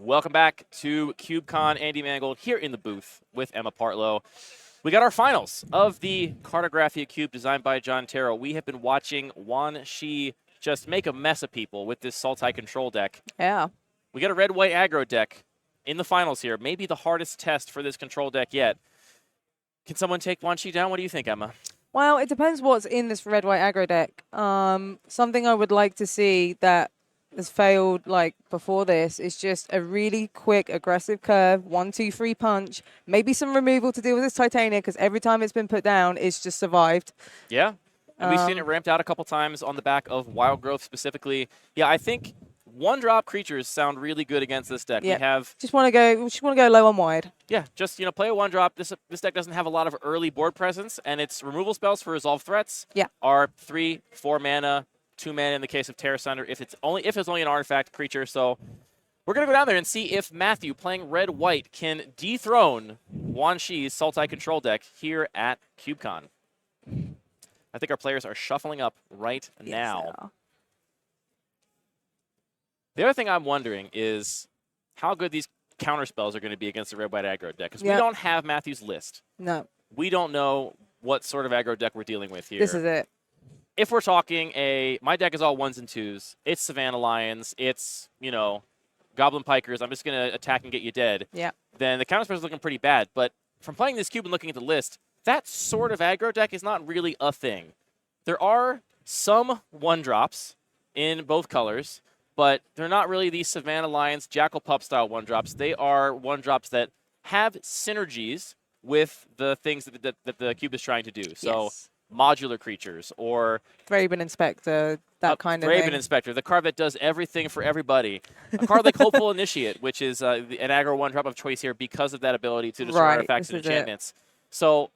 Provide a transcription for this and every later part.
Welcome back to CubeCon. Andy Mangold here in the booth with Emma Partlow. We got our finals of the Cartographia Cube designed by John Terrell. We have been watching Wan Shi just make a mess of people with this Sultai control deck. Yeah. We got a red-white aggro deck in the finals here. Maybe the hardest test for this control deck yet. Can someone take Wan Shi down? What do you think, Emma? Well, it depends what's in this red-white aggro deck. Something I would like to see that has failed like before this is just a really quick, aggressive curve, 1-2-3 punch, maybe some removal to deal with this Titania, because every time it's been put down, it's just survived. Yeah, and we've seen it ramped out a couple times on the back of Wild Growth specifically. Yeah, I think one-drop creatures sound really good against this deck. Yeah. We have just want to go low on wide. Yeah, just play a one-drop. This deck doesn't have a lot of early board presence, and its removal spells for resolve threats are 3, 4 mana. 2 mana in the case of Terra Sunder if it's only an artifact creature. So we're gonna go down there and see if Matthew playing red-white can dethrone Wan Shi's Sultai control deck here at CubeCon. I think our players are shuffling up right now. The other thing I'm wondering is how good these counter spells are going to be against the red-white aggro deck, because we don't have Matthew's list. No. We don't know what sort of aggro deck we're dealing with here. This is it. If we're talking my deck is all 1s and 2s. It's Savannah Lions. It's, Goblin Pikers. I'm just going to attack and get you dead. Yeah. Then the counterspell is looking pretty bad. But from playing this cube and looking at the list, that sort of aggro deck is not really a thing. There are some 1-drops in both colors, but they're not really these Savannah Lions, Jackal Pup style 1-drops. They are 1-drops that have synergies with the things that the cube is trying to do. So. Yes. Modular creatures or Thraben Inspector, that kind of thing. Thraben Inspector, the card that does everything for everythody. A card like Hopeful Initiate, which is an aggro 1-drop of choice here because of that ability to destroy artifacts and enchantments. So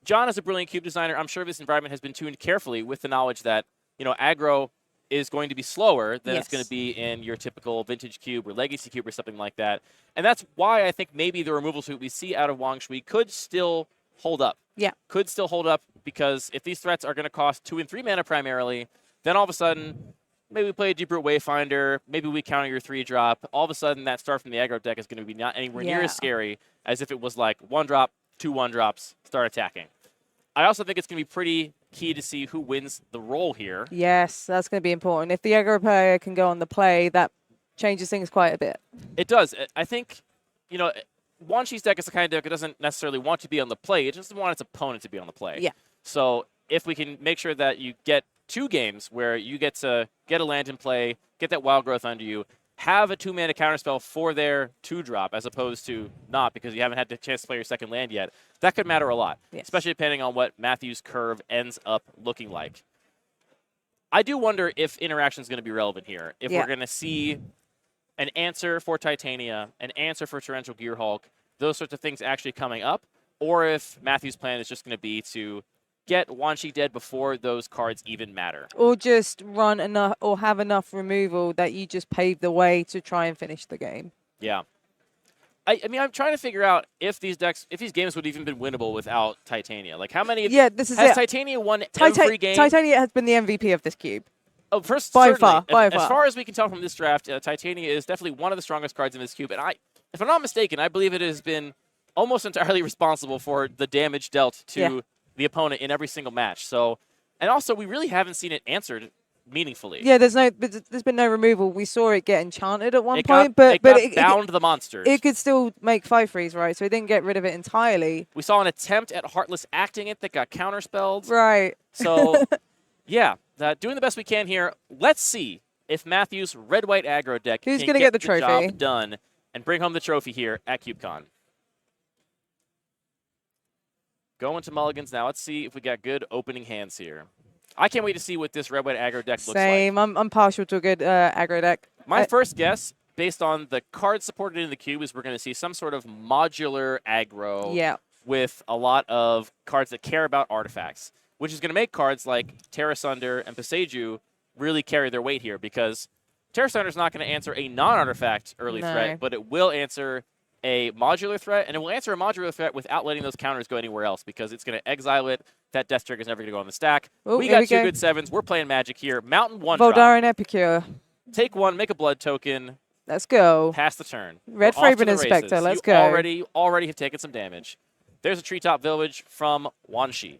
John is a brilliant cube designer. I'm sure this environment has been tuned carefully with the knowledge that, aggro is going to be slower than it's going to be in your typical vintage cube or legacy cube or something like that. And that's why I think maybe the removal suite we see out of Wan Shi could still hold up. Yeah. Could still hold up, because if these threats are going to cost 2 and 3 mana primarily, then all of a sudden, maybe we play a Deep Root Wayfinder, maybe we counter your 3-drop. All of a sudden, that start from the aggro deck is going to be not anywhere near as scary as if it was like 1-drop, 2 1-drops, start attacking. I also think it's going to be pretty key to see who wins the role here. Yes, that's going to be important. If the aggro player can go on the play, that changes things quite a bit. It does. I think, Wan Shi's deck is the kind of deck that doesn't necessarily want to be on the play. It just wants its opponent to be on the play. Yeah. So if we can make sure that you get 2 games where you get to get a land in play, get that Wild Growth under you, have a 2-mana counterspell for their 2-drop as opposed to not because you haven't had the chance to play your second land yet, that could matter a lot, especially depending on what Matthew's curve ends up looking like. I do wonder if interaction is going to be relevant here. If we're going to see an answer for Titania, an answer for Torrential Gearhulk, those sorts of things actually coming up, or if Matthew's plan is just going to be to get Wan Shi dead before those cards even matter. Or just run enough or have enough removal that you just pave the way to try and finish the game. Yeah. I mean, I'm trying to figure out if these games would even been winnable without Titania. Like, how many? This is has Titania won every game? Titania has been the MVP of this cube. Oh, first, by far. By as far as we can tell from this draft, Titania is definitely one of the strongest cards in this cube. And if I'm not mistaken, I believe it has been almost entirely responsible for the damage dealt to the opponent in every single match. So, and also, we really haven't seen it answered meaningfully. Yeah, there's been no removal. We saw it get enchanted at one point, but it bound the monsters. It could still make 5/3s, right? So it didn't get rid of it entirely. We saw an attempt at Heartless acting it that got counterspelled. Right. So, yeah, doing the best we can here. Let's see if Matthew's red-white aggro deck can get the trophy job done and bring home the trophy here at CubeCon. Going to mulligans now. Let's see if we got good opening hands here. I can't wait to see what this red-white aggro deck looks like. Same. I'm partial to a good aggro deck. My first guess, based on the cards supported in the cube, is we're going to see some sort of modular aggro with a lot of cards that care about artifacts, which is going to make cards like Terra Sunder and Paseju really carry their weight here, because Terra Sunder is not going to answer a non-artifact early threat, but it will answer a modular threat, and it will answer a modular threat without letting those counters go anywhere else, because it's going to exile it. That Death Trigger is never going to go on the stack. Ooh, we got 2 good 7s. We're playing Magic here. Mountain 1 Voldaren Epicure. Take 1, make a blood token. Let's go. Pass the turn. Red Fragrant Inspector. Let's go. Already have taken some damage. There's a Treetop Village from Wanshi.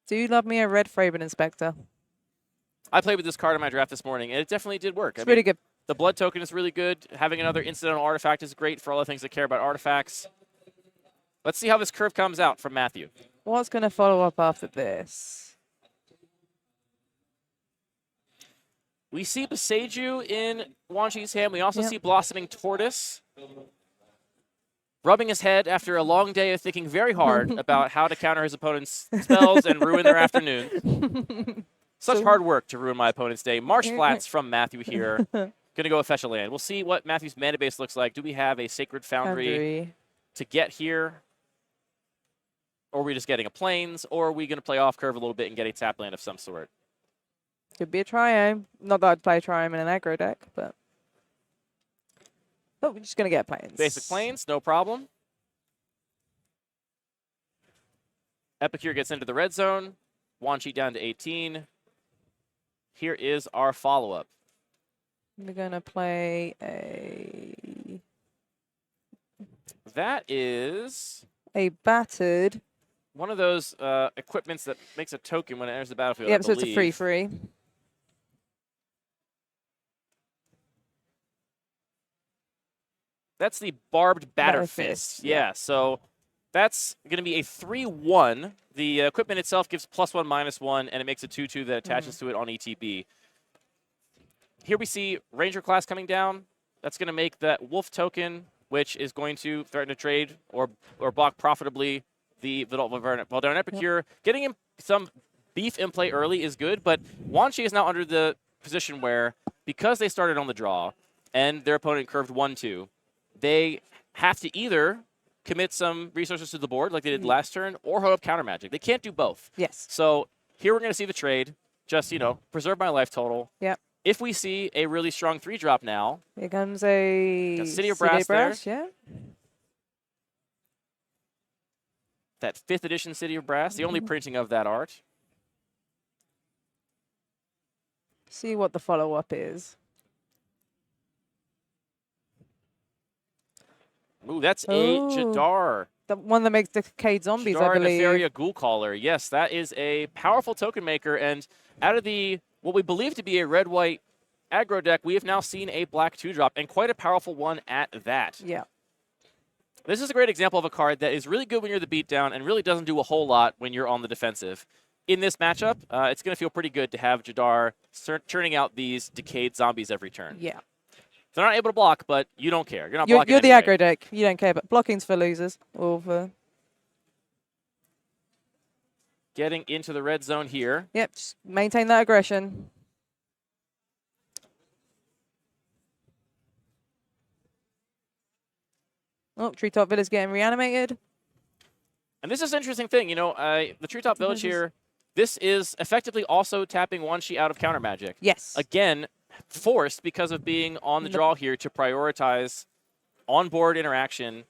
Do you love me a Red Fragrant Inspector? I played with this card in my draft this morning, and it definitely did work. It's really good. The blood token is really good. Having another incidental artifact is great for all the things that care about artifacts. Let's see how this curve comes out from Matthew. What's going to follow up after this? We see Boseiju in Wanshi's hand. We also see Blossoming Tortoise rubbing his head after a long day of thinking very hard about how to counter his opponent's spells and ruin their afternoon. Such hard work to ruin my opponent's day. Marsh Flats from Matthew here. Going to go fetch a land. We'll see what Matthew's mana base looks like. Do we have a Sacred Foundry to get here? Or are we just getting a Plains? Or are we going to play off curve a little bit and get a tap land of some sort? Could be a Triome. Not that I'd play Triome in an aggro deck, but... Oh, we're just going to get Plains. Basic Plains, no problem. Epicure gets into the red zone. Wanshi down to 18. Here is our follow-up. We're going to play a... That is... a battered... one of those equipments that makes a token when it enters the battlefield. Yep, so it's a 3/3. That's the Barbed Batter Fist. Yeah, so that's going to be a 3/1. The equipment itself gives +1/-1, and it makes a 2/2 that attaches to it on ETB. Here we see Ranger class coming down. That's going to make that Wolf token, which is going to threaten to trade or block profitably the Valdaran Epicure. Getting him some beef in play early is good, but Wanshi is now under the position where, because they started on the draw and their opponent curved 1/2, they have to either commit some resources to the board like they did last turn or hold up counter magic. They can't do both. Yes. So here we're going to see the trade. Just, preserve my life total. Yep. If we see a really strong 3-drop now. Here comes a City of Brass there. Yeah. That 5th edition City of Brass, the only printing of that art. See what the follow-up is. Ooh, that's a Jadar. The one that makes Decayed Zombies, Jadar I believe. Nefaria Ghoulcaller. Yes, that is a powerful token maker. And out of the what we believe to be a red-white aggro deck, we have now seen a black 2-drop, and quite a powerful one at that. Yeah. This is a great example of a card that is really good when you're the beatdown and really doesn't do a whole lot when you're on the defensive. In this matchup, it's going to feel pretty good to have Jadar churning out these Decayed Zombies every turn. Yeah. They're not able to block, but you don't care. You're not blocking You're the anyway. aggro deck. You don't care, but blocking's for losers. Or for... Getting into the red zone here. Yep, just maintain that aggression. Oh, Treetop Village getting reanimated. And this is an interesting thing. The Treetop Village here, this is effectively also tapping Wanshi out of counter magic. Yes. Again, forced because of being on the draw here to prioritize on-board interaction.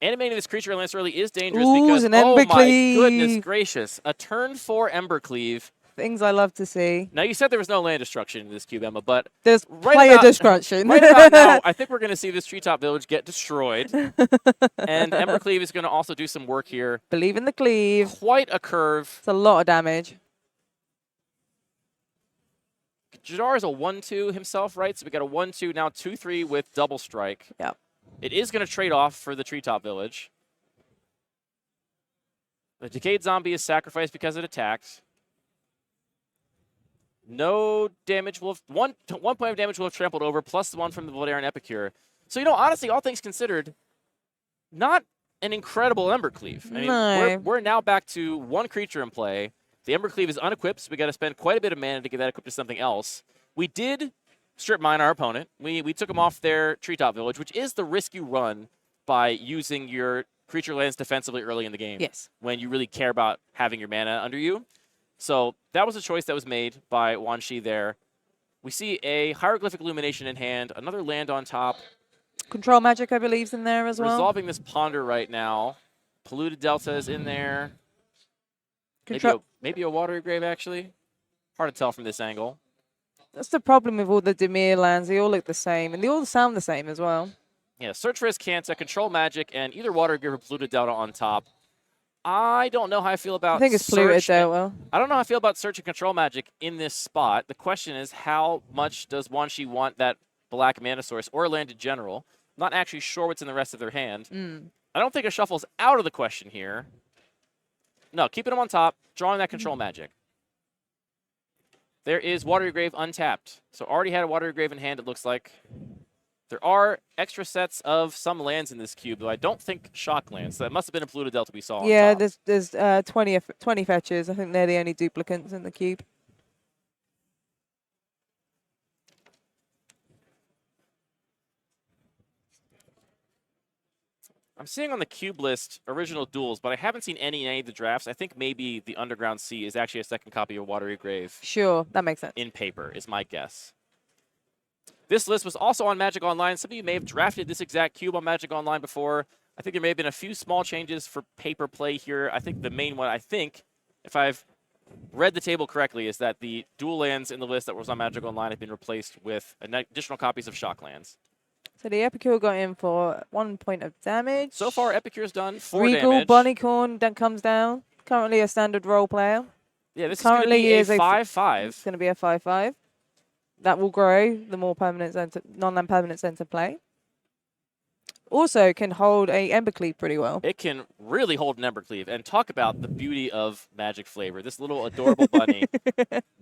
Animating this creature lands early is dangerous because, an Embercleave. My goodness gracious, a turn 4 Embercleave. Things I love to see. Now, you said there was no land destruction in this cube, Emma, but there's player destruction. Right about now, I think we're going to see this Treetop Village get destroyed. And Embercleave is going to also do some work here. Believe in the cleave. Quite a curve. It's a lot of damage. Jadar is a 1/2 himself, right? So we got a 1/2, now 2/3 with double strike. Yep. It is going to trade off for the Treetop Village. The Decayed Zombie is sacrificed because it attacked. No damage will have, one point of damage will have trampled over, plus the one from the Valdaran Epicure. So, honestly, all things considered, not an incredible Embercleave. I mean, we're now back to one creature in play. The Embercleave is unequipped, so we got to spend quite a bit of mana to get that equipped to something else. We did strip mine our opponent. We took them off their Treetop Village, which is the risk you run by using your creature lands defensively early in the game. Yes. When you really care about having your mana under you. So that was a choice that was made by Wanshi there. We see a Hieroglyphic Illumination in hand, another land on top. Control Magic, I believe, is in there as well. Resolving this Ponder right now. Polluted Delta is in there. Maybe a Watery Grave, actually. Hard to tell from this angle. That's the problem with all the Dimir lands. They all look the same, and they all sound the same as well. Yeah, Search Risk, Kanta, Control Magic, and either Water Grave or Polluted Delta on top. I don't know how I feel about I think it's Polluted Delta. I don't know how I feel about Search and Control Magic in this spot. The question is, how much does Wanshi want that black mana source or land in general? I'm not actually sure what's in the rest of their hand. I don't think a shuffle's out of the question here. No, keeping them on top, drawing that Control Magic. There is Watery Grave untapped. So already had a Watery Grave in hand, it looks like. There are extra sets of some lands in this cube, though I don't think shock lands. So that must have been a Polluted Delta we saw on top. There's 20 fetches. I think they're the only duplicates in the cube. I'm seeing on the cube list original duels, but I haven't seen any in any of the drafts. I think maybe the Underground Sea is actually a second copy of Watery Grave. Sure, that makes sense. In paper, is my guess. This list was also on Magic Online. Some of you may have drafted this exact cube on Magic Online before. I think there may have been a few small changes for paper play here. I think the main one, if I've read the table correctly, is that the dual lands in the list that was on Magic Online have been replaced with additional copies of shock lands. So the Epicure got in for 1 point of damage. So far, Epicure's done 4 Regal damage. Bunnycorn then comes down. Currently a standard role player. Yeah, this currently is going to be a 5/5. It's going to be a 5/5. That will grow the more permanent non-land permanents enter play. Also can hold a Embercleave pretty well. It can really hold an Embercleave. And talk about the beauty of Magic flavor. This little adorable bunny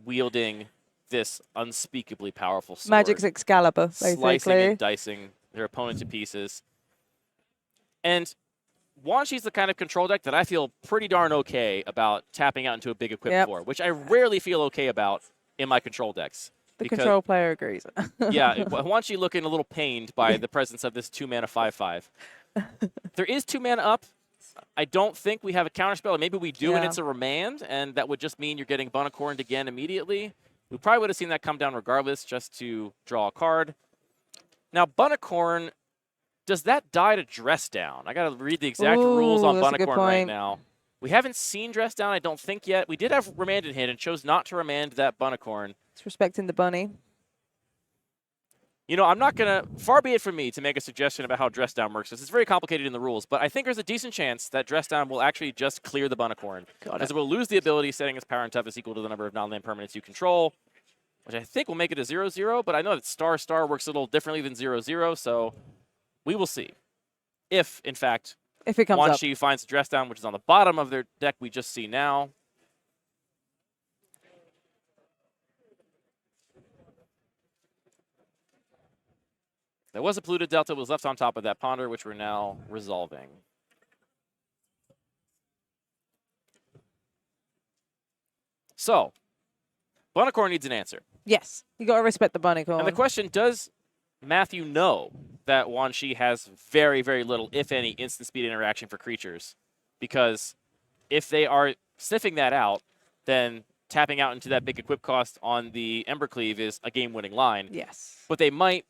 wielding this unspeakably powerful sword. Magic's Excalibur, basically. Slicing and dicing their opponent to pieces. And Wanshi's the kind of control deck that I feel pretty darn okay about tapping out into a big equip for, which I rarely feel okay about in my control decks. The control player agrees. Yeah, Wanshi looking a little pained by the presence of this 2-mana 5/5. There is 2 mana up. I don't think we have a counterspell. Maybe we do, and it's a remand, and that would just mean you're getting Bunnicorned again immediately. We probably would have seen that come down regardless, just to draw a card. Now, Bunnicorn, does that die to Dress Down? I got to read the exact rules on Bunnicorn right now. We haven't seen Dress Down, I don't think, yet. We did have Remand in hand and chose not to remand that Bunnicorn. It's respecting the bunny. You know, I'm not going to, far be it from me to make a suggestion about how Dress Down works, because it's very complicated in the rules, but I think there's a decent chance that Dress Down will actually just clear the Bunnicorn, as it will lose the ability setting its power and toughness equal to the number of non-land permanents you control, which I think will make it a 0/0, but I know that Star works a little differently than 0/0, so we will see. If, in fact, it comes Wanshi finds a Dress Down, which is on the bottom of their deck we just see now. There was a Polluted Delta that was left on top of that Ponder, which we're now resolving. So, Bunnicorn needs an answer. Yes, you got to respect the Bunnicorn. And the question, does Matthew know that Wanshi has very, very little, if any, instant speed interaction for creatures? Because if they are sniffing that out, then tapping out into that big equip cost on the Embercleave is a game-winning line. Yes. But they might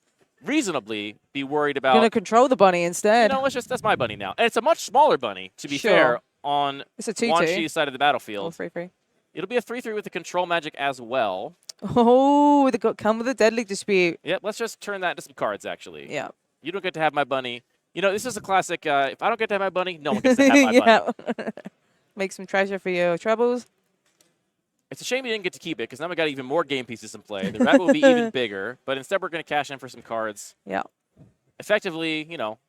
reasonably be worried about... Going to control the bunny instead. You know, that's my bunny now. And it's a much smaller bunny, to be fair, on Wanshi's side of the battlefield. 3/3. It'll be a 3/3 with the control magic as well. Oh, they got come with a deadly dispute. Yep, let's just turn that into some cards, actually. Yeah. You don't get to have my bunny. You know, this is a classic, if I don't get to have my bunny, no one gets to have my bunny. Make some treasure for your troubles. It's a shame you didn't get to keep it, because now we got even more game pieces in play. The rabbit will be even bigger, but instead we're going to cash in for some cards. Yeah. Effectively, you know,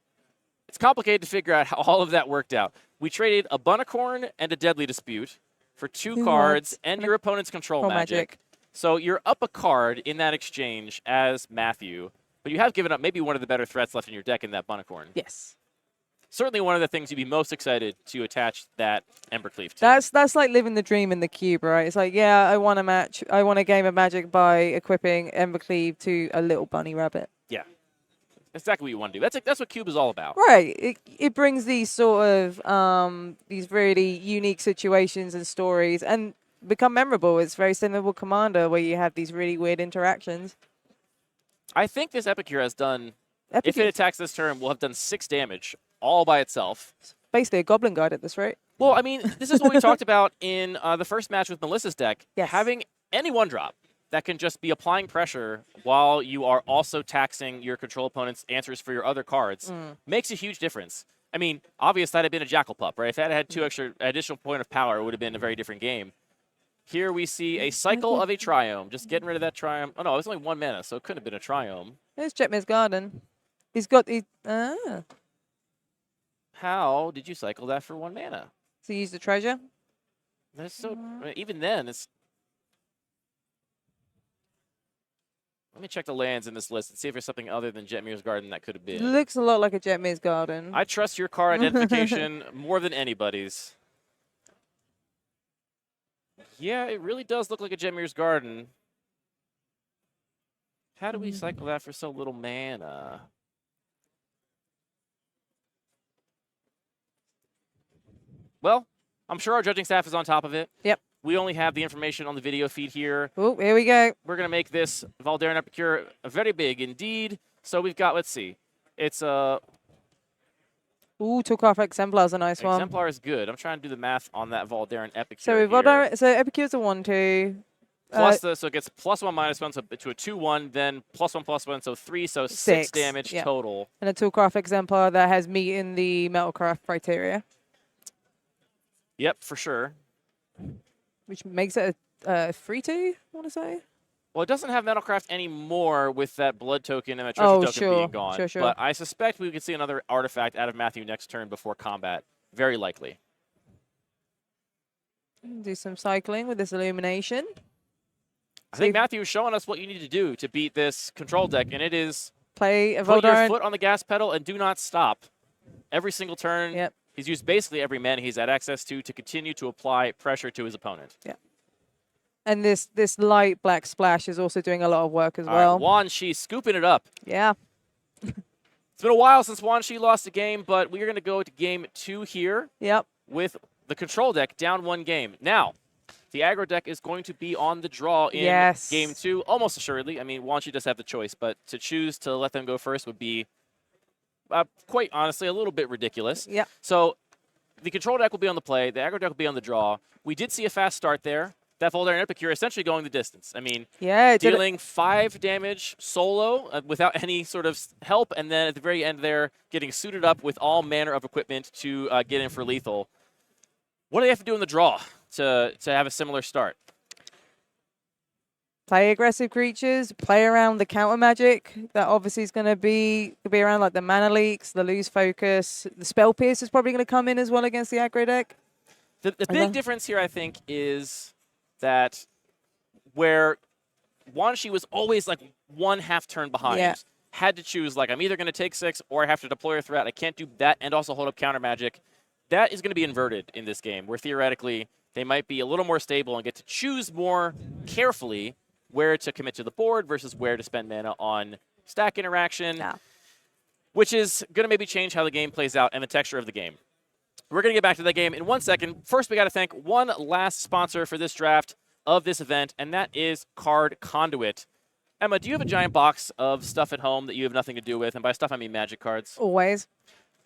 it's complicated to figure out how all of that worked out. We traded a Bunnicorn and a Deadly Dispute for 2 cards and your opponent's control magic. So you're up a card in that exchange as Matthew, but you have given up maybe one of the better threats left in your deck in that Bunnicorn. Yes. Certainly one of the things you'd be most excited to attach that Embercleave to. That's like living the dream in the cube, right? It's like, yeah, I want a game of Magic by equipping Embercleave to a little bunny rabbit. Yeah. That's exactly what you want to do. That's what Cube is all about. Right. It brings these sort of these really unique situations and stories and become memorable. It's very similar to Commander, where you have these really weird interactions. I think this Epicure has done, if it attacks this turn, will have done 6 damage all by itself. It's basically a Goblin Guide at this rate. Well, I mean, this is what we talked about in the first match with Melissa's deck. Yes. Having any 1-drop that can just be applying pressure while you are also taxing your control opponent's answers for your other cards makes a huge difference. I mean, obviously, that had been a Jackal Pup, right? If that had 2 extra additional point of power, it would have been a very different game. Here we see a cycle of a Triome. Just getting rid of that Triome. Oh, no, it was only 1 mana, so it couldn't have been a Triome. There's Jetmir's Garden. He's got the... How did you cycle that for 1 mana? So use the treasure? That's so... I mean, even then, it's... Let me check the lands in this list and see if there's something other than Jetmir's Garden that could have been. It looks a lot like a Jetmir's Garden. I trust your card identification more than anybody's. Yeah, it really does look like a Jetmir's Garden. How do we cycle that for so little mana? Well, I'm sure our judging staff is on top of it. Yep. We only have the information on the video feed here. Oh, here we go. We're going to make this Valdarin Epicure very big indeed. So we've got, let's see. It's a... Ooh, took off Exemplar's a nice one. Exemplar is good. I'm trying to do the math on that Valdarin Epicure. So we've Valdarin, so Epicure's a 1/2. Plus so it gets +1, -1, so to a 2/1, then +1, +1, so 3, so 6 damage total. And a Toolcraft Exemplar that has meat in the Metalcraft criteria. Yep, for sure. Which makes it a 3/2, I want to say. Well, it doesn't have Metalcraft anymore with that blood token and that treasure token being gone. Sure. But I suspect we could see another artifact out of Matthew next turn before combat. Very likely. Do some cycling with this Illumination. I think Matthew is showing us what you need to do to beat this control deck, and it is play a put your foot on the gas pedal and do not stop. Every single turn. Yep. He's used basically every mana he's had access to continue to apply pressure to his opponent. Yeah. And this light black splash is also doing a lot of work as well. Right, Wan Shi scooping it up. Yeah. It's been a while since Wan Shi lost a game, but we're going to go to game 2 here. Yep. With the control deck down 1 game. Now, the aggro deck is going to be on the draw in game 2, almost assuredly. I mean, Wan Shi does have the choice, but to choose to let them go first would be quite honestly a little bit ridiculous. Yeah. So the control deck will be on the play. The aggro deck will be on the draw. We did see a fast start there. That Valdarin Epicure essentially going the distance. I mean, dealing 5 damage solo without any sort of help, and then at the very end there, getting suited up with all manner of equipment to get in for lethal. What do they have to do in the draw to have a similar start? Play aggressive creatures, play around the counter magic. That obviously is going to be around like the mana leaks, the lose focus. The spell pierce is probably going to come in as well against the aggro deck. The big difference here, I think, is that where Wan Shi was always like 1/2 turn behind. Had to choose, like, I'm either going to take 6 or I have to deploy a threat. I can't do that and also hold up counter magic. That is going to be inverted in this game, where theoretically they might be a little more stable and get to choose more carefully where to commit to the board versus where to spend mana on stack interaction, which is going to maybe change how the game plays out and the texture of the game. We're going to get back to that game in 1 second. First, we got to thank one last sponsor for this draft of this event, and that is Card Conduit. Emma, do you have a giant box of stuff at home that you have nothing to do with? And by stuff, I mean magic cards. Always.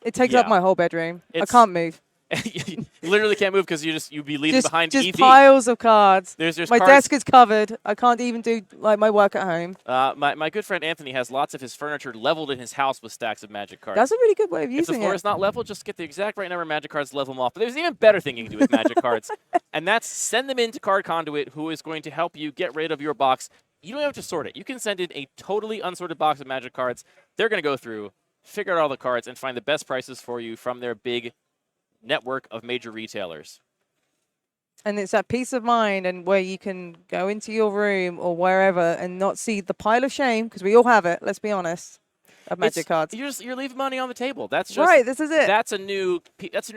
It takes up my whole bedroom. I can't move. You literally can't move because you'd be leaving behind just EV. Piles of cards. There's my cards. desk is covered. I can't even do like my work at home. My good friend Anthony has lots of his furniture leveled in his house with stacks of magic cards. That's a really good way of using it. If the floor is not level, just get the exact right number of magic cards, level them off. But there's an even better thing you can do with magic cards, and that's send them into Card Conduit, who is going to help you get rid of your box. You don't have to sort it. You can send in a totally unsorted box of magic cards. They're going to go through, figure out all the cards, and find the best prices for you from their big network of major retailers. And it's that peace of mind and where you can go into your room or wherever and not see the pile of shame, because we all have it, let's be honest, of magic cards. You're leaving money on the table. That's just right. This is it. That's a new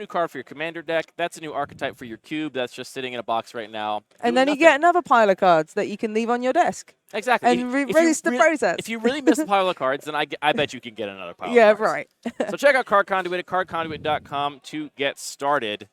card for your commander deck. That's a new archetype for your cube. That's just sitting in a box right now. And then you get another pile of cards that you can leave on your desk. Exactly. And reverse the process. If you really miss a pile of cards, then I bet you can get another pile. Yeah, of cards. right. So check out Card Conduit at cardconduit.com to get started.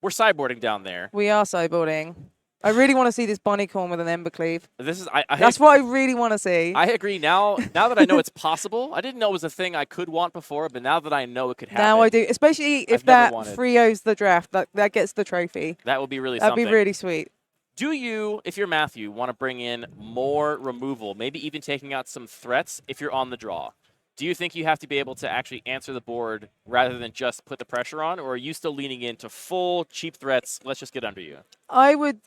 We're sideboarding down there. We are sideboarding. I really want to see this Bonnie-Corn with an Embercleave. That's what I really want to see. I agree. Now that I know it's possible, I didn't know it was a thing I could want before, but now that I know it could happen. Now I do, especially if that Freo's the draft, that gets the trophy. That would be really something. That'd be really sweet. Do you, if you're Matthew, want to bring in more removal, maybe even taking out some threats if you're on the draw? Do you think you have to be able to actually answer the board rather than just put the pressure on, or are you still leaning into full cheap threats? Let's just get under you. I would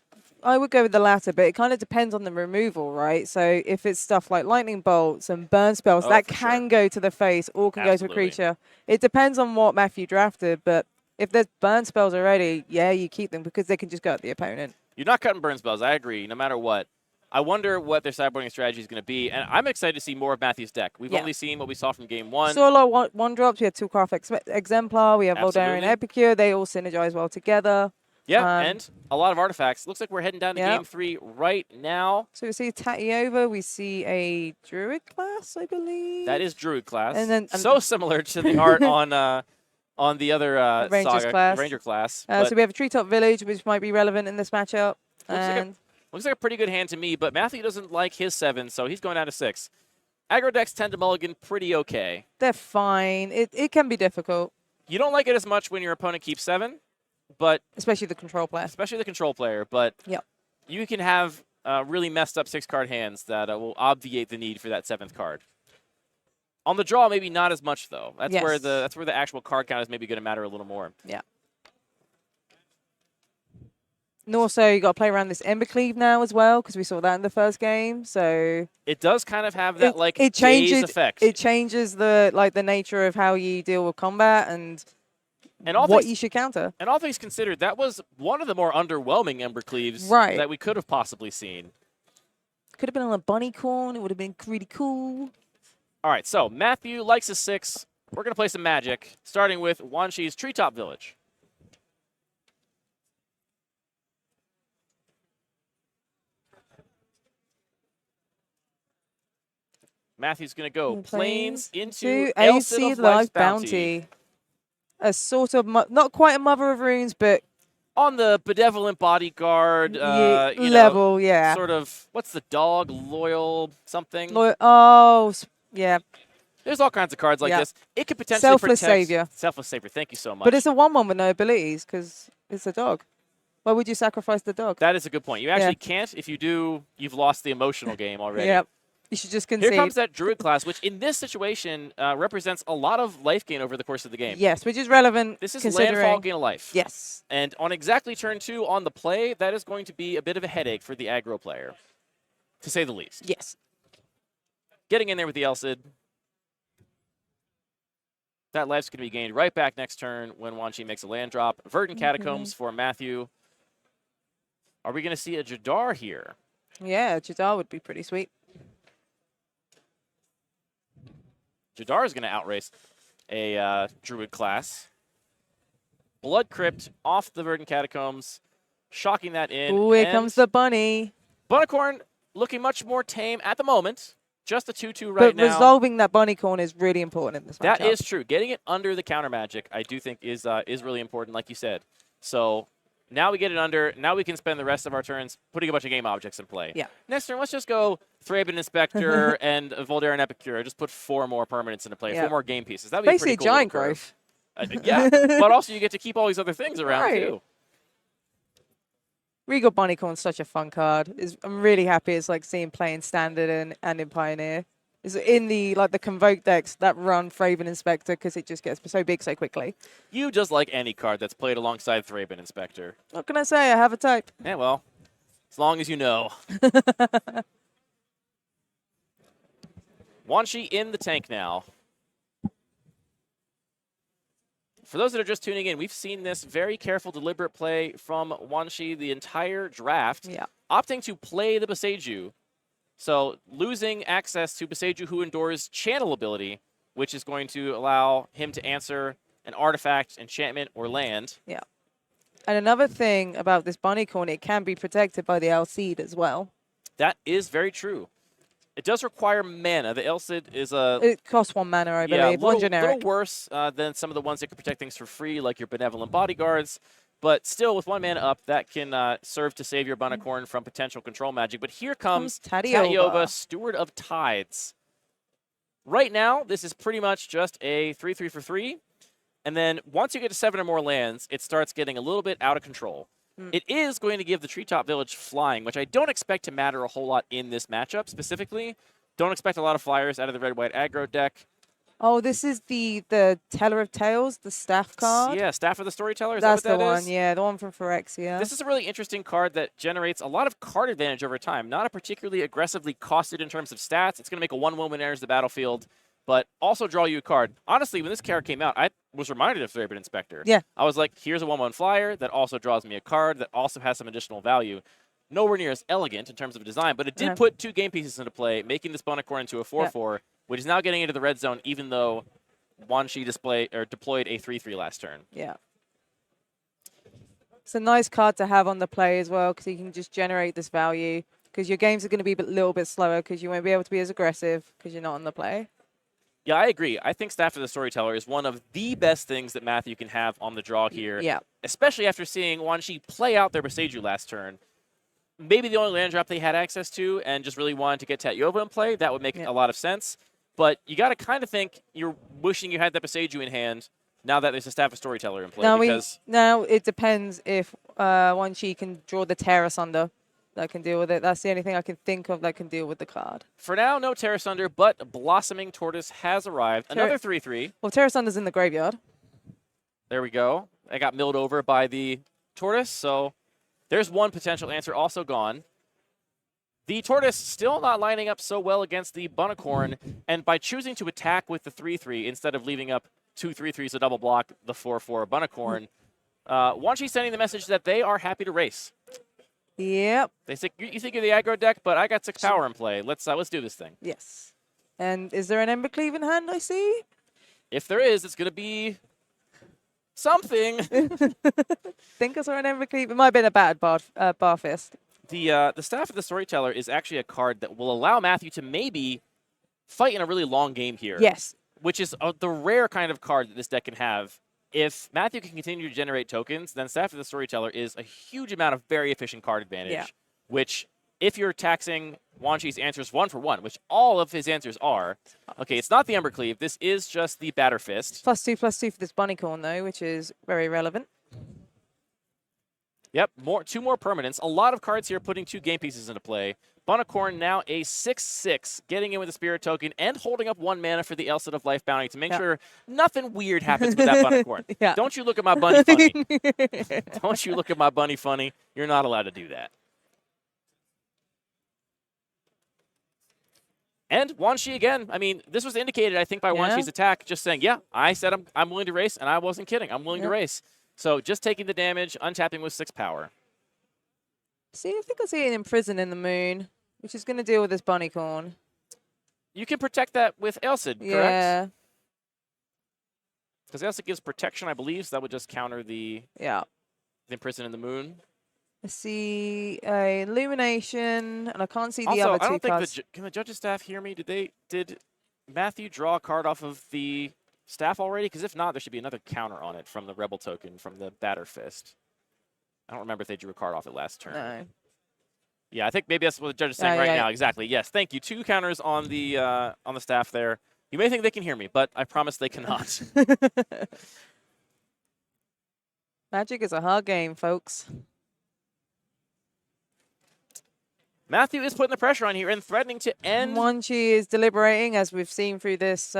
go with the latter, but it kind of depends on the removal, right? So if it's stuff like lightning bolts and burn spells, that can go to the face or can go to a creature. It depends on what Matthew drafted, but if there's burn spells already, yeah, you keep them because they can just go at the opponent. You're not cutting burn spells. I agree, no matter what. I wonder what their sideboarding strategy is going to be, and I'm excited to see more of Matthew's deck. We've only seen what we saw from Game 1. Saw a lot of one-drops. We had Toolcraft Exemplar. We have Voldaren Epicure. They all synergize well together. Yeah, and a lot of artifacts. Looks like we're heading down to Game 3 right now. So we see Tatiova. We see a Druid class, I believe. That is Druid class. And then so similar to the art on the other Ranger class. So we have a Treetop Village, which might be relevant in this matchup. Looks like a pretty good hand to me, but Matthew doesn't like his 7, so he's going down to 6. Aggro decks tend to mulligan pretty okay. They're fine. It can be difficult. You don't like it as much when your opponent keeps 7, but especially the control player. But you can have really messed up 6-card hands that will obviate the need for that 7th card. On the draw, maybe not as much though. That's where the actual card count is maybe going to matter a little more. Yeah. And also, you got to play around this Embercleave now as well, because we saw that in the first game. So it does kind of have that daze effect. It changes the nature of how you deal with combat and what you should counter. And all things considered, that was one of the more underwhelming Embercleaves that we could have possibly seen. Could have been on a Bunnycorn. It would have been pretty cool. All right, so Matthew likes his 6. We're going to play some Magic, starting with Wanshi's Treetop Village. Matthew's going to go Plains into AC Life Bounty. A sort of, not quite a Mother of Runes, but on the Benevolent Bodyguard level, sort of, what's the dog? Loyal something? Yeah. There's all kinds of cards like this. It could potentially Selfless Savior. Selfless Savior, thank you so much. But it's a 1/1 with no abilities because it's a dog. Why would you sacrifice the dog? That is a good point. You actually can't. If you do, you've lost the emotional game already. Yep. You should just concede. Here comes that Druid class, which in this situation represents a lot of life gain over the course of the game. Yes, which is relevant. This is landfall, gain of life. Yes. And on exactly turn 2 on the play, that is going to be a bit of a headache for the aggro player, to say the least. Yes. Getting in there with the Elcid. That life's going to be gained right back next turn when Wanshi makes a land drop. Verdant Catacombs for Matthew. Are we going to see a Jadar here? Yeah, Jadar would be pretty sweet. Jadar is going to outrace a Druid class. Blood Crypt off the Verdant Catacombs, shocking that in. Ooh, here comes the bunny. Bunnycorn looking much more tame at the moment. Just a 2/2 right now. But resolving that Bunnycorn is really important in this matchup. That is true. Getting it under the counter magic, I do think, is really important, like you said. So now we get it under. Now we can spend the rest of our turns putting a bunch of game objects in play. Yeah. Next turn, let's just go Thraben Inspector and Voldaren Epicure. Just put 4 more permanents into play, 4 more game pieces. That would be basically pretty cool. Giant Growth. Yeah, but also you get to keep all these other things around too. Regal Bunnycorn's such a fun card. I'm really happy it's like seeing play in Standard and in Pioneer. Is in the Convoke decks that run Thraben Inspector because it just gets so big so quickly. You just like any card that's played alongside Thraben Inspector. What can I say? I have a type. Yeah, well, as long as you know. Wanshi in the tank now. For those that are just tuning in, we've seen this very careful, deliberate play from Wanshi the entire draft, opting to play the Boseiju. So losing access to Boseiju, who endures channel ability, which is going to allow him to answer an artifact, enchantment, or land. Yeah. And another thing about this Bunnycorn, it can be protected by the Elcid as well. That is very true. It does require mana. The Elcid is a... It costs 1 mana, I believe. One generic. A little worse than some of the ones that can protect things for free, like your Benevolent Bodyguards. But still, with 1 mana up, that can serve to save your Bunnycorn from potential control magic. But here comes Tatiova, Steward of Tides. Right now, this is pretty much just a 3/3 for 3. And then once you get to 7 or more lands, it starts getting a little bit out of control. It is going to give the Treetop Village flying, which I don't expect to matter a whole lot in this matchup specifically. Don't expect a lot of flyers out of the red-white aggro deck. Oh, this is the Teller of Tales, the staff card? Yeah, Staff of the Storyteller, is That's that what that the one, is? yeah, the one from Phyrexia. This is a really interesting card that generates a lot of card advantage over time. Not a particularly aggressively costed in terms of stats. It's going to make a 1-1 when it enters the battlefield, but also draw you a card. Honestly, when this card came out, I was reminded of Threadbit Inspector. Yeah. I was like, here's a 1-1 flyer that also draws me a card that also has some additional value. Nowhere near as elegant in terms of design, but it did put 2 game pieces into play, making this Bunicorn into a 4-4, which is now getting into the red zone, even though Wanshi deployed a 3-3 last turn. Yeah. It's a nice card to have on the play as well, because you can just generate this value, because your games are going to be a little bit slower, because you won't be able to be as aggressive, because you're not on the play. Yeah, I agree. I think Staff of the Storyteller is one of the best things that Matthew can have on the draw here. Yeah. Especially after seeing Wanshi play out their Boseiju last turn. Maybe the only land drop they had access to and just really wanted to get Tatyova in play. That would make a lot of sense. But you got to kind of think you're wishing you had that Boseiju in hand now that there's a Staff of Storyteller in play. Now it depends if Wanshi can draw the Terra Sunder that can deal with it. That's the only thing I can think of that can deal with the card. For now, no Terra Sunder, but Blossoming Tortoise has arrived. Another 3-3. Well, Terra Sunder's in the graveyard. There we go. I got milled over by the Tortoise, so there's one potential answer also gone. The Tortoise still not lining up so well against the Bunicorn, and by choosing to attack with the 3-3 instead of leaving up 2 3-3s to double block the 4-4 Bunicorn, Wanshi's sending the message that they are happy to race. Yep. They say, you think you're the aggro deck, but I got 6 power in play. Let's do this thing. Yes. And is there an Embercleave in hand, I see? If there is, it's going to be something. Think I saw an Embercleave. It might have been a bad bar fist. The Staff of the Storyteller is actually a card that will allow Matthew to maybe fight in a really long game here. Yes. Which is the rare kind of card that this deck can have. If Matthew can continue to generate tokens, then Staff of the Storyteller is a huge amount of very efficient card advantage, which if you're taxing Wanshi's answers 1-for-1, which all of his answers are, okay, it's not the Embercleave, this is just the Batter Fist. +2/+2 for this Bunicorn, though, which is very relevant. Yep, 2 more permanents. A lot of cards here putting 2 game pieces into play. Bunicorn now a 6/6, getting in with a Spirit Token and holding up 1 mana for the Elset of Life Bounty to make sure nothing weird happens with that Bunicorn. Don't you look at my bunny funny. Don't you look at my bunny funny. You're not allowed to do that. And Wanshi again. I mean, this was indicated, I think, by Wanshi's attack, just saying, yeah, I said I'm willing to race, and I wasn't kidding. I'm willing to race. So just taking the damage, untapping with 6 power. See, I think I see it in Prison in the Moon, which is going to deal with this Bunicorn. You can protect that with Elsid, correct? Yeah. Because Elsid gives protection, I believe, so that would just counter the Prison in the Moon. I see a Illumination, and I can't see the also, other I 2 don't cards. think can the judges' staff hear me? Did Matthew draw a card off of the staff already? Because if not, there should be another counter on it from the Rebel token from the Batter Fist. I don't remember if they drew a card off it last turn. No. Yeah, I think maybe that's what the judge is saying now. Exactly. Yes, thank you. 2 counters on the staff there. You may think they can hear me, but I promise they cannot. Magic is a hard game, folks. Matthew is putting the pressure on here and threatening to end. Wanshi is deliberating, as we've seen through this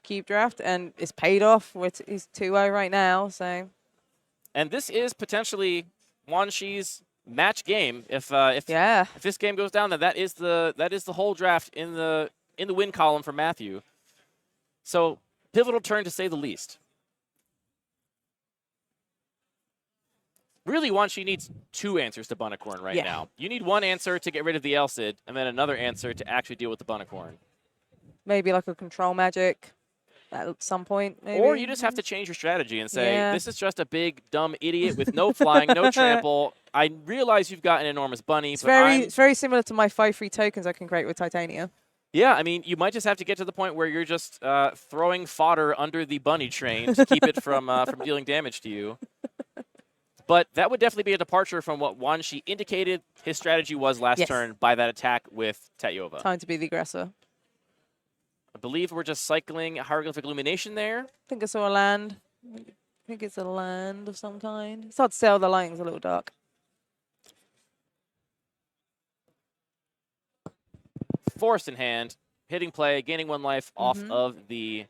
cube draft, and it's paid off. He's 2-0 right now, so. And this is potentially Wanshi's match game. If this game goes down, then that is the whole draft in the win column for Matthew. So pivotal turn to say the least. Really, Wanshi needs 2 answers to Bunicorn right now. You need 1 answer to get rid of the Elsid, and then another answer to actually deal with the Bunicorn. Maybe like a control magic at some point, maybe. Or you just have to change your strategy and say, this is just a big, dumb idiot with no flying, no trample. I realize you've got an enormous bunny, it's but it's very similar to my 5/3 tokens I can create with Titania. Yeah, I mean, you might just have to get to the point where you're just throwing fodder under the bunny train to keep it from dealing damage to you. But that would definitely be a departure from what Wanshi indicated his strategy was last turn by that attack with Tatyova. Time to be the aggressor. I believe we're just cycling Hieroglyphic Illumination there. I think I saw a land. think it's a land of some kind. It's hard to tell. The lighting's a little dark. Forest in hand, hitting play, gaining 1 life off of the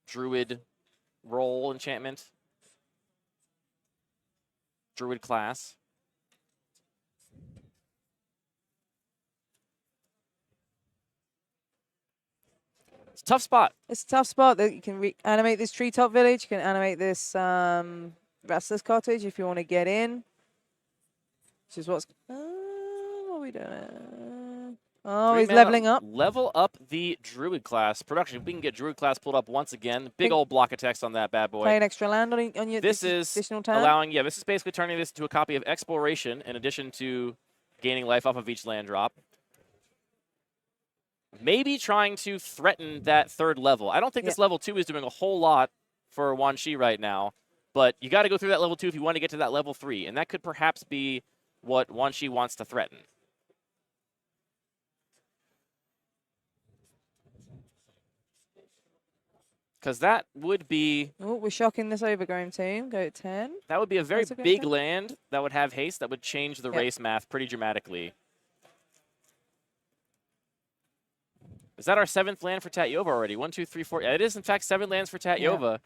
Druid roll enchantment. Druid class. It's a tough spot. It's a tough spot that you can animate this treetop village. You can animate this restless cottage if you want to get in. Which is what's... what are we doing? Oh, he's leveling up. Level up the Druid class. Production, if we can get Druid class pulled up once again. Big old block of text on that bad boy. Play an extra land on your this is additional turn. allowing, this is basically turning this into a copy of Exploration in addition to gaining life off of each land drop. Maybe trying to threaten that 3rd level. I don't think this level 2 is doing a whole lot for Wan Shi right now, but you got to go through that level 2 if you want to get to that level 3, and that could perhaps be what Wan Shi wants to threaten. Because that would be... Oh, we're shocking this overgrown team. Go at 10. That would be a very big land that would have haste that would change the race math pretty dramatically. Is that our 7th land for Tatyova already? 1, 2, 3, 4. Yeah, it is, in fact, 7 lands for Tatyova. Yeah.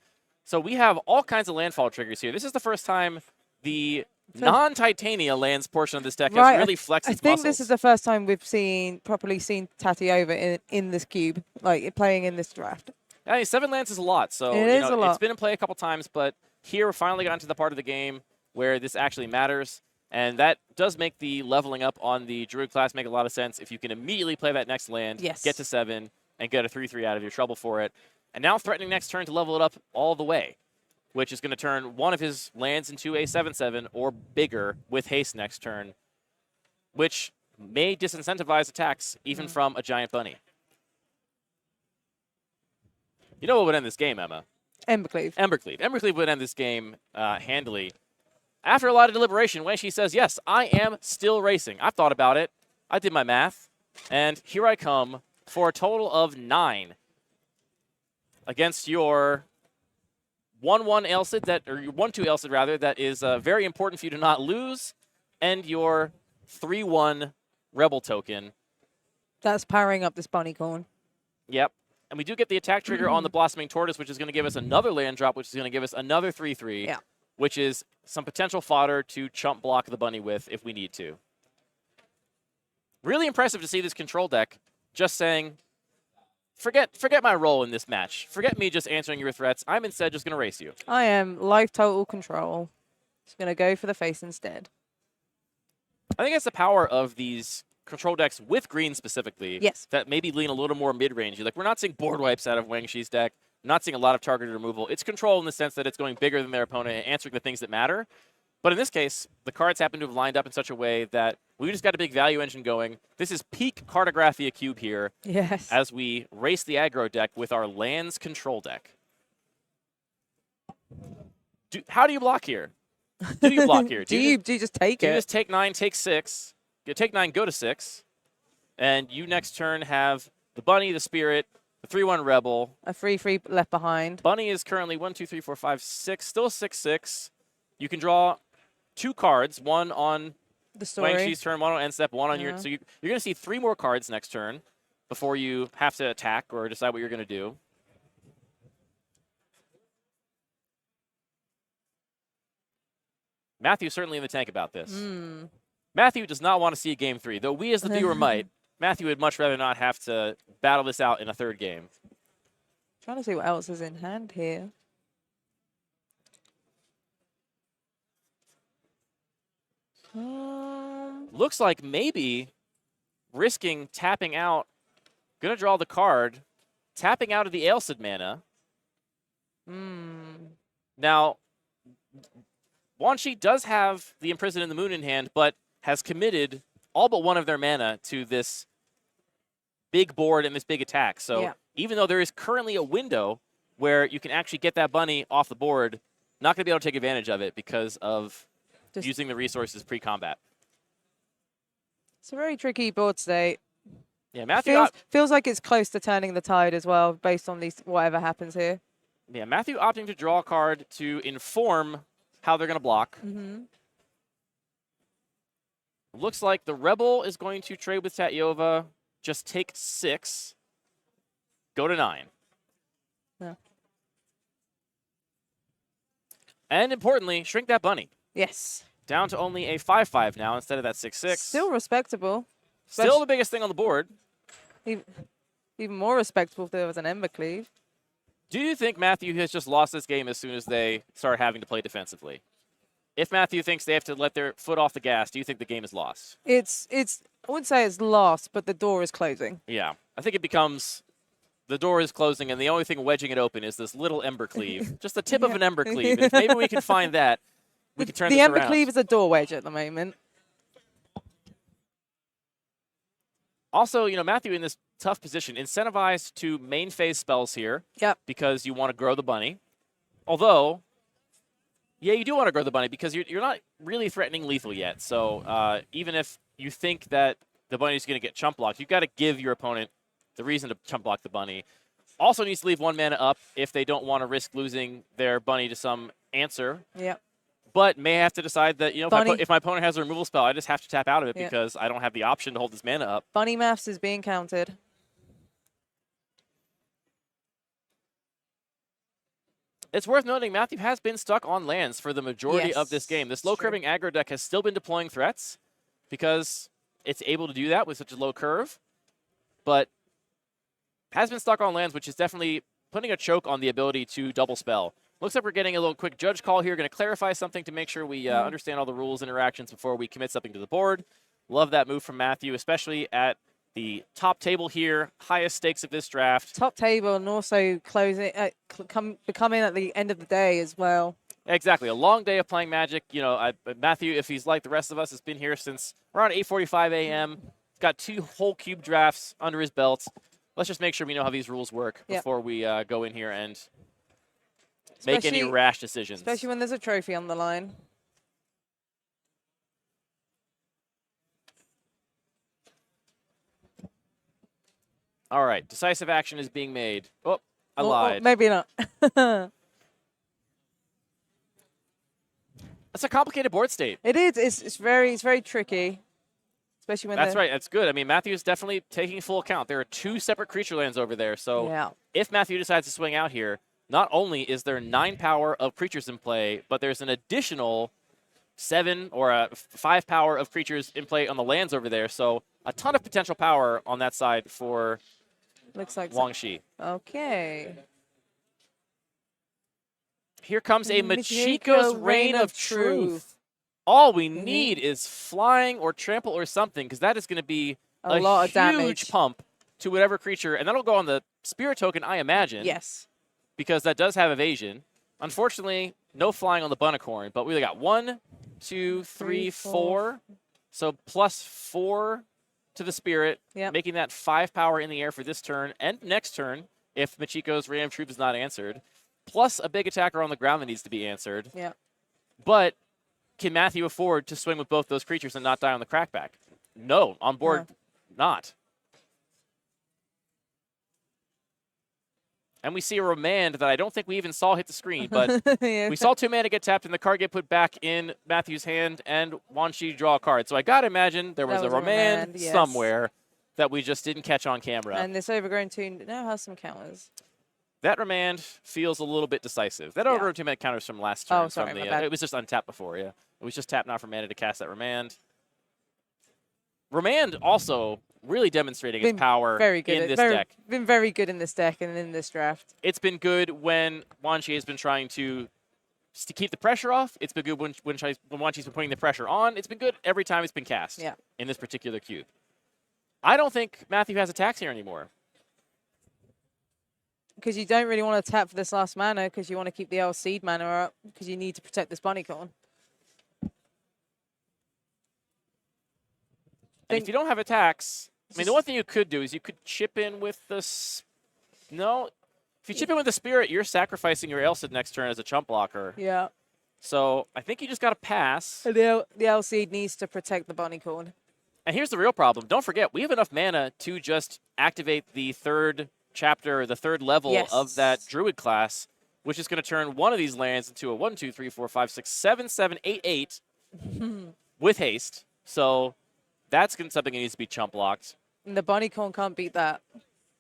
So we have all kinds of landfall triggers here. This is the first time the non-Titania lands portion of this deck has really flexed its muscles. I think this is the first time we've properly seen Tatyova in this cube, like playing in this draft. Yeah, 7 lands is a lot. So it's been in play a couple times, but here we're finally gotten to the part of the game where this actually matters. And that does make the leveling up on the Druid class make a lot of sense. If you can immediately play that next land, get to 7, and get a 3/3 out of your trouble for it. And now threatening next turn to level it up all the way, which is going to turn one of his lands into a 7/7 or bigger with haste next turn, which may disincentivize attacks even from a giant bunny. You know what would end this game, Emma? Embercleave. Embercleave. Embercleave would end this game handily. After a lot of deliberation, Wan Shi says, yes, I am still racing. I've thought about it. I did my math. And here I come for a total of 9 against your 1/1 Ailsid, or your 1/2 Ailsid, rather, that is very important for you to not lose, and your 3/1 Rebel token. That's powering up this bunny corn. Yep. And we do get the attack trigger on the Blossoming Tortoise, which is going to give us another land drop, which is going to give us another 3/3. Yeah. Which is some potential fodder to chump block the bunny with if we need to. Really impressive to see this control deck just saying, forget my role in this match. Forget me just answering your threats. I'm instead just going to race you. I am life total control. Just going to go for the face instead. I think that's the power of these control decks with green specifically. Yes. That maybe lean a little more mid-range. Like, we're not seeing board wipes out of Wan Shi's deck. Not seeing a lot of targeted removal. It's control in the sense that it's going bigger than their opponent and answering the things that matter. But in this case, the cards happen to have lined up in such a way that we just got a big value engine going. This is peak Cartographia cube here. Yes. As we race the aggro deck with our lands control deck. How do you block here? Do you block here? Do you just take it? You just take 9, take 6. You take 9, go to 6. And you next turn have the bunny, the spirit, the 3/1 Rebel. A 3/3 left behind. Bunny is currently 1, 2, 3, 4, 5, 6. Still 6/6. You can draw 2 cards. One on the story. Wan Shi's turn, one on end step, one on your. So you're going to see 3 more cards next turn before you have to attack or decide what you're going to do. Matthew's certainly in the tank about this. Matthew does not want to see a game 3, though we as the viewer might. Matthew would much rather not have to battle this out in a 3rd game. Trying to see what else is in hand here. Looks like maybe risking tapping out. Going to draw the card. Tapping out of the Ailsid mana. Now, Wan Shi does have the Imprison in the Moon in hand, but has committed all but one of their mana to this big board and this big attack. So even though there is currently a window where you can actually get that bunny off the board, not going to be able to take advantage of it because of using the resources pre-combat. It's a very tricky board state. Yeah, Matthew feels like it's close to turning the tide as well, based on these whatever happens here. Yeah, Matthew opting to draw a card to inform how they're going to block. Looks like the Rebel is going to trade with Tatyova, just take 6, go to 9. Yeah. And importantly, shrink that bunny. Yes. Down to only a 5/5 now instead of that 6/6. Still respectable. Still the biggest thing on the board. Even more respectable if there was an Ember Cleave. Do you think Matthew has just lost this game as soon as they start having to play defensively? If Matthew thinks they have to let their foot off the gas, do you think the game is lost? It's I wouldn't say it's lost, but the door is closing. Yeah. I think it becomes the door is closing, and the only thing wedging it open is this little Ember Cleave. Just the tip of an Ember Cleave. If maybe we can find that, we can turn this around. The Ember Cleave is a door wedge at the moment. Also, you know, Matthew in this tough position, incentivized to main phase spells here. Yep. Because you want to grow the bunny. Although, yeah, you do want to grow the bunny because you're not really threatening lethal yet. So even if you think that the bunny's going to get chump blocked, you've got to give your opponent the reason to chump block the bunny. Also needs to leave 1 mana up if they don't want to risk losing their bunny to some answer. Yep. But may have to decide that, you know, if my opponent has a removal spell, I just have to tap out of it because I don't have the option to hold this mana up. Bunny maths is being counted. It's worth noting Matthew has been stuck on lands for the majority of this game. This low curving aggro deck has still been deploying threats because it's able to do that with such a low curve, but has been stuck on lands, which is definitely putting a choke on the ability to double spell. Looks like we're getting a little quick judge call here. Going to clarify something to make sure we understand all the rules, interactions before we commit something to the board. Love that move from Matthew, especially at the top table here. Highest stakes of this draft. Top table and also closing, becoming at the end of the day as well. Exactly. A long day of playing Magic. You know, Matthew, if he's like the rest of us, has been here since around 8:45 a.m. He's got 2 whole cube drafts under his belt. Let's just make sure we know how these rules work before we go in here and make any rash decisions. Especially when there's a trophy on the line. All right. Decisive action is being made. Oh, I lied. Maybe not. That's a complicated board state. It is. It's very tricky. Especially when That's right. That's good. I mean, Matthew is definitely taking full account. There are 2 separate creature lands over there. So if Matthew decides to swing out here, not only is there 9 power of creatures in play, but there's an additional 7 or 5 power of creatures in play on the lands over there. So a ton of potential power on that side for Wang Shi. Okay. Here comes a Machiko's Reign of Truth. All we need is flying or trample or something, because that is going to be a lot of huge damage. Pump to whatever creature. And that'll go on the spirit token, I imagine. Yes. Because that does have evasion. Unfortunately, no flying on the Bunicorn, but we got 1, 2, 3, 4. So +4 to the spirit, making that 5 power in the air for this turn and next turn if Machiko's Reign of Truth is not answered. Plus a big attacker on the ground that needs to be answered. Yeah. But can Matthew afford to swing with both those creatures and not die on the crackback? No, on board, not. And we see a remand that I don't think we even saw hit the screen, but we saw 2 mana get tapped and the card get put back in Matthew's hand and Wang Shi draw a card. So I got to imagine there was a remand somewhere that we just didn't catch on camera. And this Overgrown Tomb now has some counters. That remand feels a little bit decisive. That Overgrown Tomb had counters from last turn. Oh, sorry, my bad. It was just untapped before, It was just tapped now for mana to cast that remand. Remand also really demonstrating its power in this deck. Been very good in this deck and in this draft. It's been good when Wang Shi has been trying to keep the pressure off. It's been good when Wang Shi's been putting the pressure on. It's been good every time it's been cast in this particular cube. I don't think Matthew has attacks here anymore. Because you don't really want to tap for this last mana because you want to keep the Seed mana up because you need to protect this Bunnycorn. And if you don't have attacks, I mean, the one thing you could do is you could chip in with the... No. If you chip in with the Spirit, you're sacrificing your Elsid next turn as a chump blocker. Yeah. So I think you just got to pass. The Seed needs to protect the Bunnycorn. And here's the real problem. Don't forget, we have enough mana to just activate the 3rd chapter, the 3rd level of that Druid class which is going to turn one of these lands into a 1, 2, 3, 4, 5, 6, 7, 7, 8, 8 with haste. So that's something that needs to be chump blocked. And the Bunnycorn can't beat that.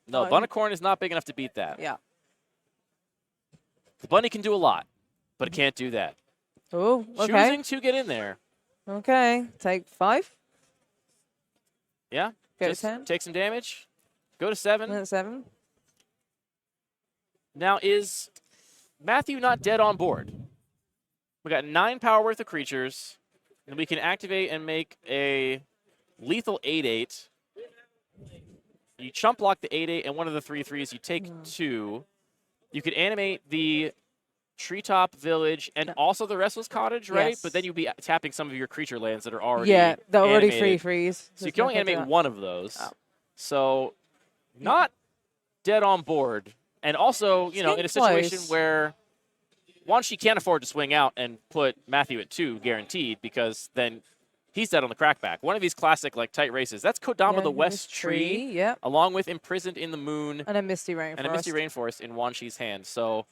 No, Bunnycorn is not big enough to beat that. Yeah. The bunny can do a lot, but it can't do that. Oh, okay. Choosing to get in there. Okay, take 5. Yeah. Go to 10. Take some damage. Go to 7. And 7. Now, is Matthew not dead on board? We got 9 power worth of creatures, and we can activate and make a lethal 8/8. You chump block the 8/8 and one of the 3/3s. You take 2. You could animate the Treetop Village and also the Restless Cottage, right? Yes. But then you'd be tapping some of your creature lands that are already they're already animated. 3/3s. So you can only animate one of those. Oh. So not dead on board. And also, you know, in a situation where Wan-Shi can't afford to swing out and put Matthew at 2 guaranteed, because then he's dead on the crackback. One of these classic, like, tight races. That's Kodama the West Tree, along with Imprisoned in the Moon. And a Misty Rainforest. In Wan-Shi's hand. So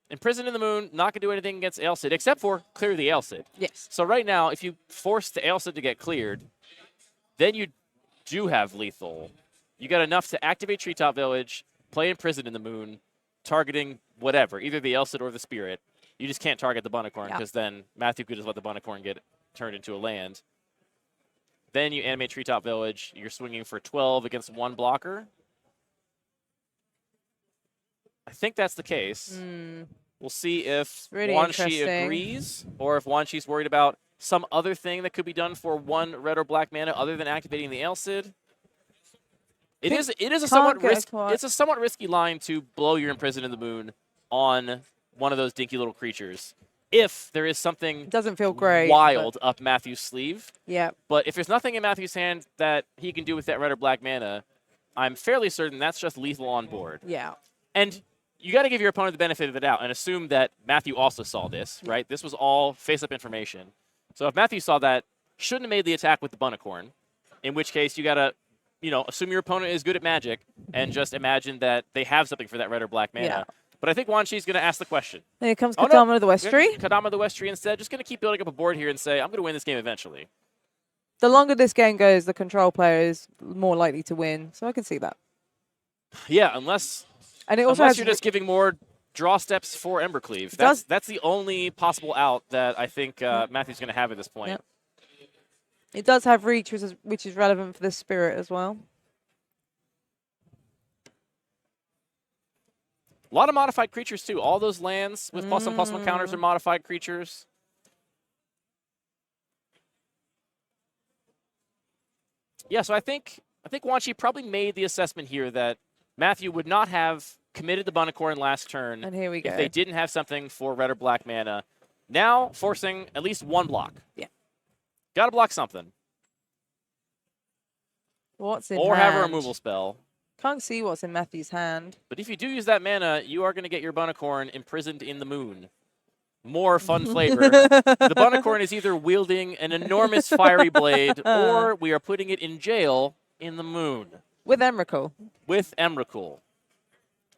Imprisoned in the Moon, not going to do anything against Ailsid, except for clear the Ailsid. Yes. So right now, if you force the Ailsid to get cleared, then you do have lethal. You got enough to activate Treetop Village, play Imprisoned in the Moon, targeting whatever, either the Ailsid or the Spirit. You just can't target the Bunnycorn, because then Matthew could just let the Bunnycorn get turned into a land. Then you animate Treetop Village. You're swinging for 12 against one blocker. I think that's the case. We'll see if Wan-Shi agrees, or if Wan-Shi's worried about some other thing that could be done for 1 red or black mana other than activating the Ailsid. It is a somewhat risky line to blow your Imprisoned in the Moon on one of those dinky little creatures. If there is something doesn't feel great, wild up Matthew's sleeve. Yeah. But if there's nothing in Matthew's hand that he can do with that red or black mana, I'm fairly certain that's just lethal on board. Yeah. And you got to give your opponent the benefit of the doubt and assume that Matthew also saw this, right? This was all face-up information. So if Matthew saw that, shouldn't have made the attack with the Bunnycorn, in which case you got to, you know, assume your opponent is good at Magic and just imagine that they have something for that red or black mana. Yeah. But I think Wan-Shi's going to ask the question. Here comes Kodama of the West Tree. Kodama of the West Tree instead. Just going to keep building up a board here and say, I'm going to win this game eventually. The longer this game goes, the control player is more likely to win. So I can see that. Yeah, unless you're just giving more draw steps for Embercleave. That's the only possible out that I think Matthew's going to have at this point. Yep. It does have reach, which is relevant for the Spirit as well. A lot of modified creatures, too. All those lands with +1/+1 counters are modified creatures. Yeah, so I think Wan-Shi probably made the assessment here that Matthew would not have committed the Bunnycorn last turn if they didn't have something for red or black mana. Now forcing at least 1 block. Yeah. Got to block something. What's in Or hand? have a removal spell. Can't see what's in Matthew's hand. But if you do use that mana, you are going to get your Bunnycorn Imprisoned in the Moon. More fun flavor. The Bunnycorn is either wielding an enormous fiery blade, or we are putting it in jail in the moon. With Emrakul. With Emrakul.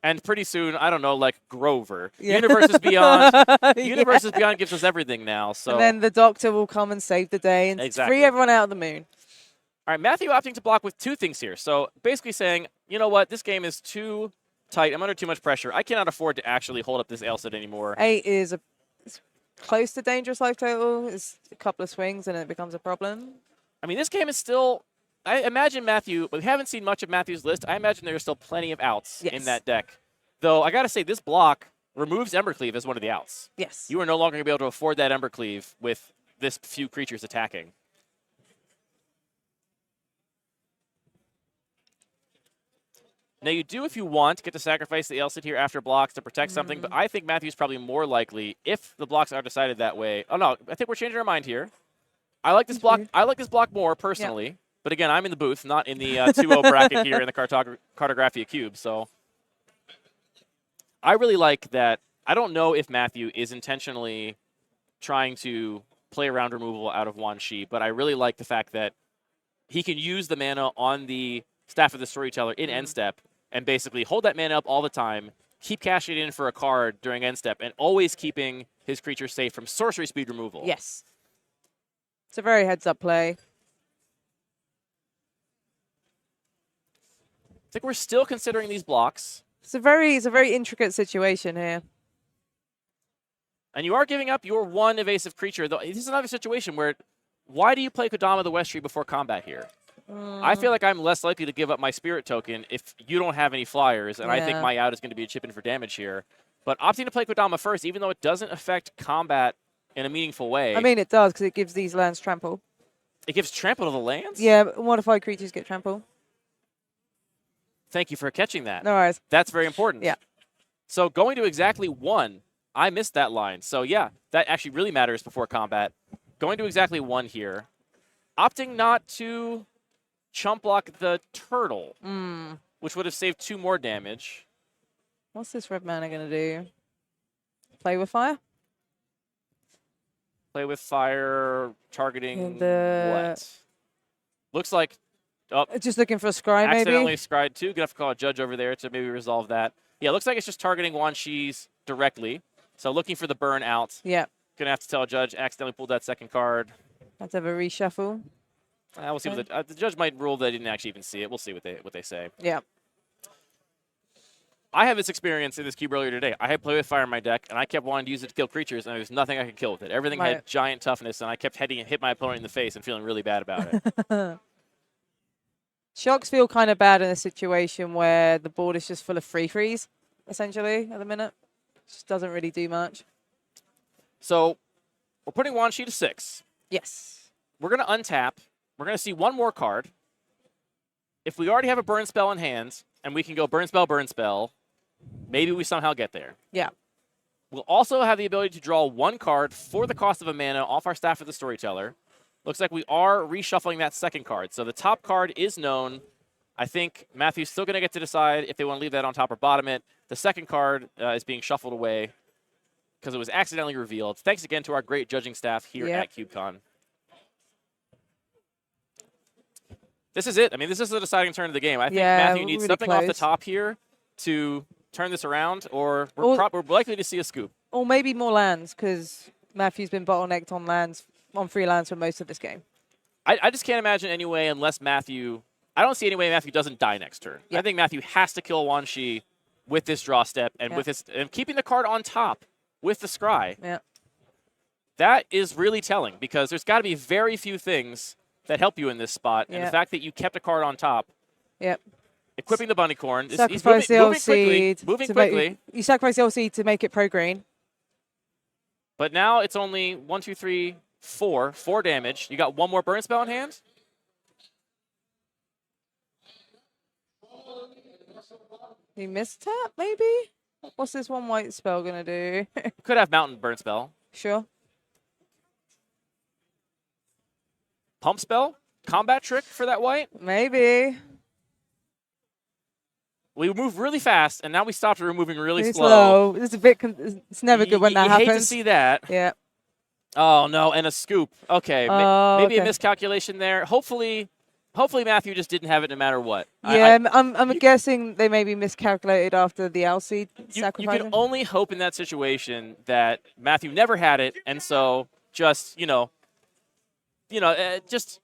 And pretty soon, I don't know, like Grover. Yeah. Universe is Beyond. Universe is Beyond gives us everything now. So. And then the Doctor will come and save the day and free everyone out of the moon. All right, Matthew opting to block with 2 things here. So basically saying, you know what, this game is too tight. I'm under too much pressure. I cannot afford to actually hold up this Ailsid anymore. 8 is close to dangerous life total. It's a couple of swings and it becomes a problem. I mean, this game is still... I imagine Matthew... We haven't seen much of Matthew's list. I imagine there are still plenty of outs in that deck. Though, I got to say, this block removes Embercleave as one of the outs. Yes. You are no longer going to be able to afford that Embercleave with this few creatures attacking. Now, you do, if you want, get to sacrifice the Ailsid here after blocks to protect something, but I think Matthew's probably more likely, if the blocks are decided that way. Oh, no, I think we're changing our mind here. I like this block. I like this block more, personally. But, again, I'm in the booth, not in the 2-0 bracket here in the Cartographia Cube. So I really like that. I don't know if Matthew is intentionally trying to play around removal out of Wan-Shi, but I really like the fact that he can use the mana on the Staff of the Storyteller in end step and basically hold that mana up all the time, keep cashing in for a card during end step and always keeping his creature safe from sorcery speed removal. Yes. It's a very heads-up play. I think we're still considering these blocks. It's a very intricate situation here. And you are giving up your one evasive creature. Though this is another situation where, why do you play Kodama the West Tree before combat here? I feel like I'm less likely to give up my spirit token if you don't have any flyers, and I think my out is going to be a chip in for damage here. But opting to play Kodama first, even though it doesn't affect combat in a meaningful way. I mean, it does, because it gives these lands trample. It gives trample to the lands? Yeah, modified creatures get trample. Thank you for catching that. No worries. That's very important. Yeah. So going to exactly 1, I missed that line. So yeah, that actually really matters before combat. Going to exactly 1 here. Opting not to chump block the turtle, which would have saved 2 more damage. What's this red mana going to do? Play with fire? Play with fire, targeting what? Looks like... Oh, just looking for a scry, maybe? Accidentally scried 2. Gonna have to call a judge over there to maybe resolve that. Yeah, looks like it's just targeting Wan Shi's directly. So looking for the burn out. Yeah. Gonna have to tell a judge, accidentally pulled that second card. Let's have a reshuffle. We'll see what the judge might rule that he didn't actually even see it. We'll see what they say. Yeah. I have this experience in this cube earlier today. I had Play with Fire in my deck, and I kept wanting to use it to kill creatures, and there was nothing I could kill with it. Everything had giant toughness, and I kept hit my opponent in the face and feeling really bad about it. Shocks feel kind of bad in a situation where the board is just full of free freeze, essentially, at the minute. Just doesn't really do much. So we're putting Wan Shi to 6. Yes. We're going to untap. We're going to see 1 more card. If we already have a burn spell in hand, and we can go burn spell, maybe we somehow get there. Yeah. We'll also have the ability to draw 1 card for the cost of a mana off our Staff of the Storyteller. Looks like we are reshuffling that second card. So the top card is known. I think Matthew's still going to get to decide if they want to leave that on top or bottom it. The second card is being shuffled away because it was accidentally revealed. Thanks again to our great judging staff here at CubeCon. This is it. I mean, this is the deciding turn of the game. I think Matthew needs really something off the top here to turn this around, or we're likely to see a scoop. Or maybe more lands, because Matthew's been bottlenecked on lands, on free lands for most of this game. I just can't imagine any way unless Matthew... I don't see any way Matthew doesn't die next turn. I think Matthew has to kill Wan Shi with this draw step and with his and keeping the card on top with the scry. Yeah. That is really telling, because there's got to be very few things that help you in this spot. And the fact that you kept a card on top. Yep. Equipping the bunnycorn. Sacrifice the moving quickly. You sacrifice the LC to make it pro-green. But now it's only 1, 2, 3, 4. 4 damage. You got 1 more burn spell in hand? He missed tap, maybe? What's this 1 white spell going to do? Could have mountain burn spell. Sure. Pump spell? Combat trick for that white? Maybe. We move really fast, and now we stopped. We're moving really slow. It's a bit. It's never good when that happens. You hate to see that. Yeah. Oh no, and a scoop. Okay, maybe a miscalculation there. Hopefully Matthew just didn't have it no matter what. Yeah, I'm guessing they maybe miscalculated after the LC sacrifice. You can only hope in that situation that Matthew never had it, and so just just.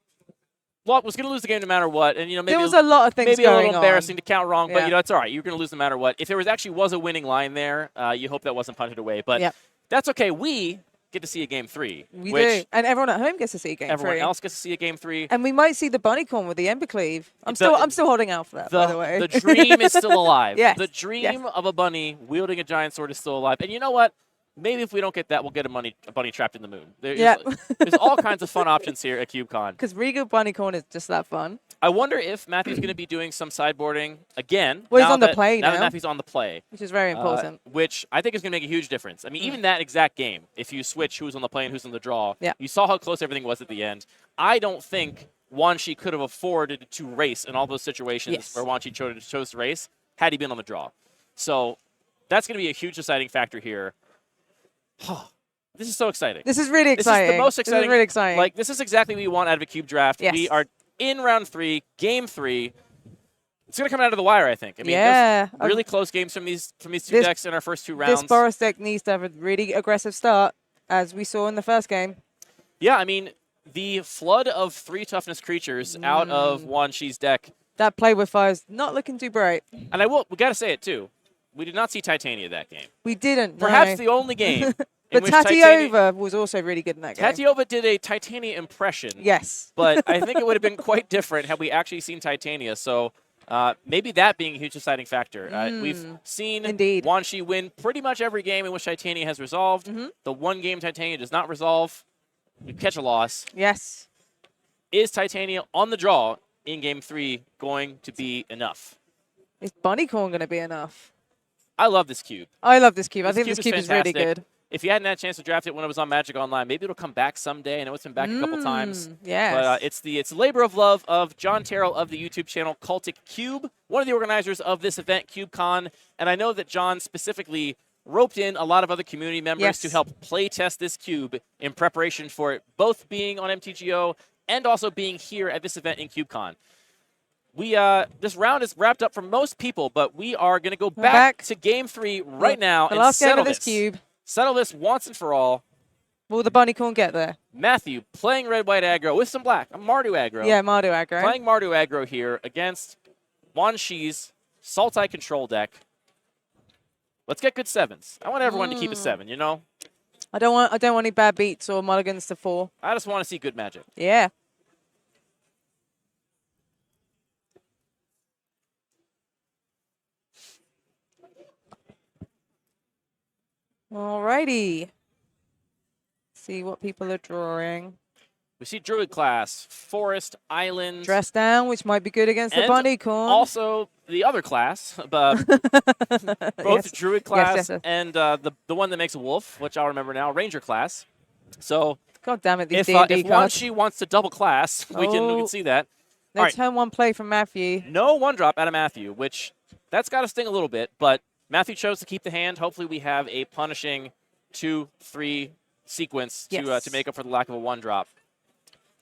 Was going to lose the game no matter what, and maybe there was a lot of things maybe going a little embarrassing on. to count wrong, but it's all right. You're going to lose no matter what. If there actually was a winning line there, you hope that wasn't punted away, but that's okay. We get to see a game 3. We do, and everyone at home gets to see a game 3. Everyone else gets to see a game 3, and we might see the bunnycorn with the Embercleave. I'm still holding out for that. By the way, the dream is still alive. Yes. The dream of a bunny wielding a giant sword is still alive, and you know what? Maybe if we don't get that, we'll get a bunny trapped in the moon. There's all kinds of fun options here at CubeCon. Because Regal Bunnycorn is just that fun. I wonder if Matthew's going to be doing some sideboarding again. Well, he's on the play now. Now that Matthew's on the play. Which is very important. Which I think is going to make a huge difference. I mean, even that exact game, if you switch who's on the play and who's on the draw, you saw how close everything was at the end. I don't think Wan Shi could have afforded to race in all those situations where Wan Shi chose to race had he been on the draw. So that's going to be a huge deciding factor here. This is so exciting. This is really exciting. This is the most exciting. This is really exciting. Like, this is exactly what we want out of a cube draft. Yes. We are in round 3, game 3. It's going to come out of the wire, I think. I mean, yeah. there's really close games from these two decks in our first 2 rounds. This Boros deck needs to have a really aggressive start, as we saw in the first game. Yeah, I mean, the flood of 3 toughness creatures out of Wan Xi's deck. That play with fire is not looking too bright. And we got to say it, too. We did not see Titania that game. We didn't, Perhaps the only game. But Tatiova was also really good in that game. Tatiova did a Titania impression. Yes. But I think it would have been quite different had we actually seen Titania. So maybe that being a huge deciding factor. We've seen Wan Xi win pretty much every game in which Titania has resolved. The one game Titania does not resolve, you catch a loss. Yes. Is Titania on the draw in Game 3 going to be enough? Is Bunnycorn going to be enough? I love this cube. I love this cube. I think this cube is really good. If you hadn't had a chance to draft it when it was on Magic Online, maybe it'll come back someday. I know it's been back a couple times. Yes. But it's the labor of love of John Terrell of the YouTube channel Cultic Cube, one of the organizers of this event, CubeCon. And I know that John specifically roped in a lot of other community members to help play test this cube in preparation for it, both being on MTGO and also being here at this event in CubeCon. This round is wrapped up for most people, but we are going to go back to Game 3 right now and last settle game of this cube. Settle this once and for all. Will the Bunnycorn get there? Matthew playing red-white aggro with some black. A Mardu aggro. Yeah, Mardu aggro. Playing Mardu aggro here against Wan Xi's Sultai control deck. Let's get good 7s. I want everyone to keep a 7, you know? I don't want any bad beats or mulligans to 4. I just want to see good Magic. Yeah. Alrighty. See what people are drawing. We see Druid class, Forest, Island. Dress down, which might be good against the Bunnycorn. Also the other class, both Druid class and the one that makes a wolf, which I'll remember now, Ranger class. So God damn it, these if Wan Xi wants to double class, we can see that. No turn 1 play from Matthew. No 1-drop out of Matthew, which that's got to sting a little bit, but Matthew chose to keep the hand. Hopefully we have a punishing 2-3 sequence to make up for the lack of a 1-drop.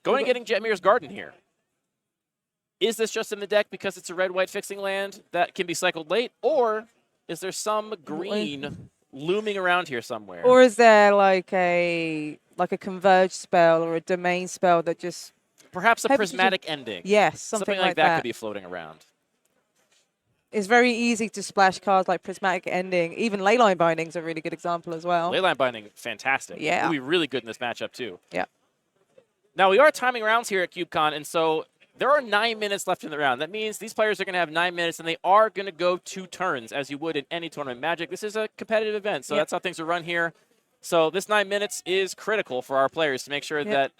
Going and getting Jetmir's Garden here. Is this just in the deck because it's a red-white fixing land that can be cycled late, or is there some green looming around here somewhere? Or is there like a converge spell or a domain spell that just... Perhaps a prismatic ending. Yes, something like that could be floating around. It's very easy to splash cards like Prismatic Ending. Even Leyline Binding's a really good example as well. Leyline Binding, fantastic. Yeah. Will be really good in this matchup, too. Yeah. Now, we are timing rounds here at CubeCon, and so there are 9 minutes left in the round. That means these players are going to have 9 minutes, and they are going to go 2 turns, as you would in any tournament. Magic, this is a competitive event, so that's how things are run here. So this 9 minutes is critical for our players to make sure that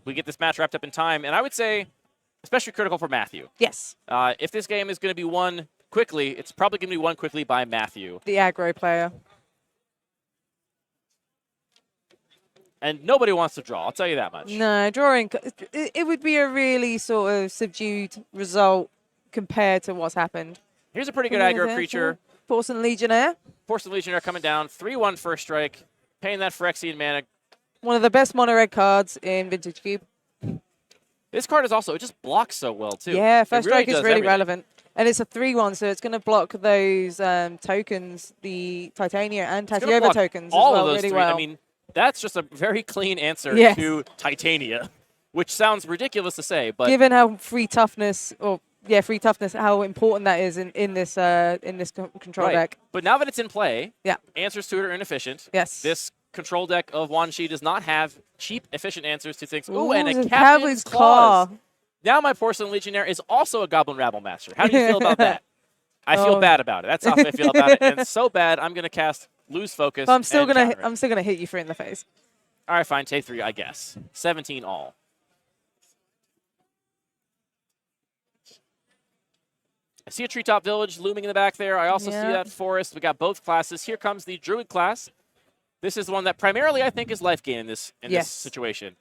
we get this match wrapped up in time. And I would say especially critical for Matthew. Yes. If this game is going to be won quickly, it's probably going to be won quickly by Matthew. The aggro player. And nobody wants to draw, I'll tell you that much. No, drawing, it would be a really sort of subdued result compared to what's happened. Here's a pretty good aggro creature. Porcelain Legionnaire. Porcelain Legionnaire coming down, 3/1 first strike, paying that Phyrexian mana. One of the best mono-red cards in Vintage Cube. This card is also, it just blocks so well, too. Yeah, first strike is really relevant. And it's a 3/1, so it's going to block those tokens, the Titania and Tatiova tokens all as well, of those really three. well. I mean, that's just a very clean answer to Titania, which sounds ridiculous to say, but given how free toughness, how important that is in this control deck. But now that it's in play, answers to it are inefficient. Yes. This control deck of Wan Xi does not have cheap, efficient answers to things. Ooh, and a Captain's Claws. Now my Porcelain Legionnaire is also a Goblin Rabble Master. How do you feel about that? I feel bad about it. That's how I feel about it. And it's so bad, I'm going to cast Lose Focus. But I'm still gonna hit you for in the face. All right, fine. Take 3, I guess. 17 all. I see a Treetop Village looming in the back there. I also see that forest. We got both classes. Here comes the Druid class. This is the one that primarily I think is life gain in this situation.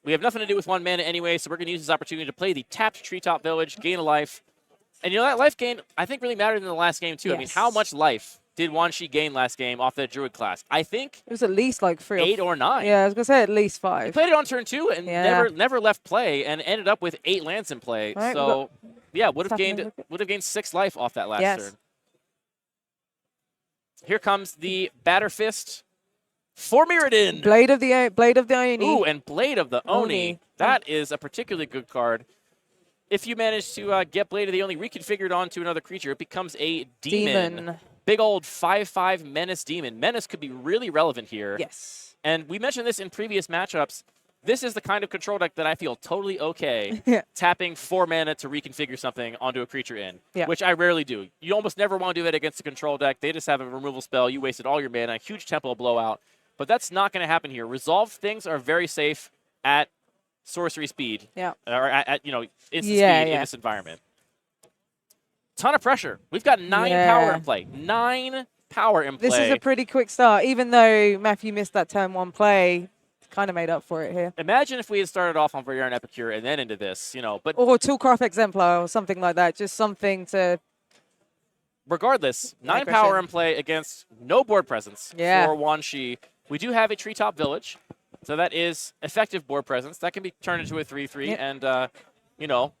We have nothing to do with 1 mana anyway, so we're going to use this opportunity to play the tapped Treetop Village, gain a life. And you know, that life gain, I think, really mattered in the last game, too. Yes. I mean, how much life did Wan Xi gain last game off that Druid class? I think it was at least like 8 or 9. Yeah, I was going to say at least 5. He played it on turn 2 and never left play and ended up with 8 lands in play. Right, so Yeah, would have gained 6 life off that last turn. Here comes the Batter Fist for Mirrodin. Blade of the Oni. Ooh, and Blade of the Oni. That is a particularly good card. If you manage to get Blade of the Oni reconfigured onto another creature, it becomes a demon. Big old 5/5 Menace demon. Menace could be really relevant here. Yes. And we mentioned this in previous matchups. This is the kind of control deck that I feel totally okay tapping 4 mana to reconfigure something onto a creature in, which I rarely do. You almost never want to do that against a control deck. They just have a removal spell. You wasted all your mana, a huge tempo blowout. But that's not going to happen here. Resolved things are very safe at sorcery speed. Yeah. Or at instant speed in this environment. Ton of pressure. We've got 9 power in play. 9 power in play. This is a pretty quick start. Even though Matthew missed that turn 1 play, kind of made up for it here. Imagine if we had started off on Viridian Epicure and then into this, but or Toolcraft Exemplar or something like that. Just something to. Regardless, 9 power in play against no board presence for Wan Shi. We do have a Treetop Village, so that is effective board presence. That can be turned into a 3/3 and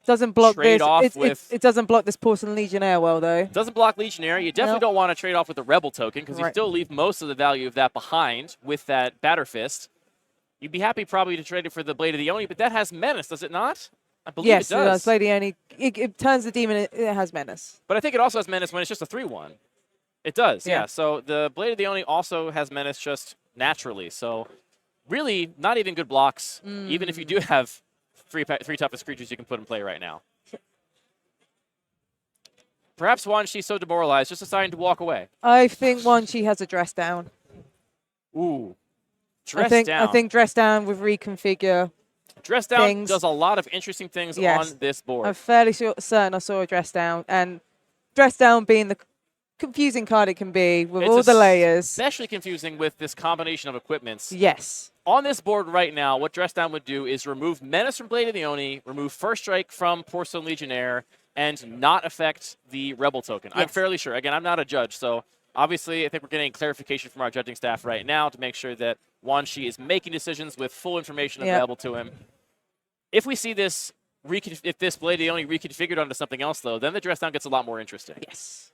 doesn't block trade this. off with. It doesn't block this Porcelain Legionnaire well though. Doesn't block Legionnaire. You definitely don't want to trade off with the Rebel token because you still leave most of the value of that behind with that Batter Fist. You'd be happy probably to trade it for the Blade of the Oni, but that has Menace, does it not? I believe it does. Yes, it does. Blade of the Oni. It turns the demon. It has Menace. But I think it also has Menace when it's just a 3/1. It does, yeah. So the Blade of the Oni also has Menace just naturally. So really not even good blocks, even if you do have three toughest creatures you can put in play right now. Perhaps Wan Shi's so demoralized, just deciding to walk away. I think Wan Shi has a dress down. Ooh. I think dress down with reconfigure. Dress down does a lot of interesting things on this board. I'm fairly certain I saw a dress down. And dress down being the confusing card it can be with all the layers. Especially confusing with this combination of equipments. Yes. On this board right now, what dress down would do is remove Menace from Blade of the Oni, remove First Strike from Porcelain Legionnaire, and not affect the Rebel token. Yes. I'm fairly sure. Again, I'm not a judge, so obviously I think we're getting clarification from our judging staff right now to make sure that Wan Shi is making decisions with full information available to him. If we see this, if this Blade of the Oni reconfigured onto something else, though, then the dress down gets a lot more interesting. Yes.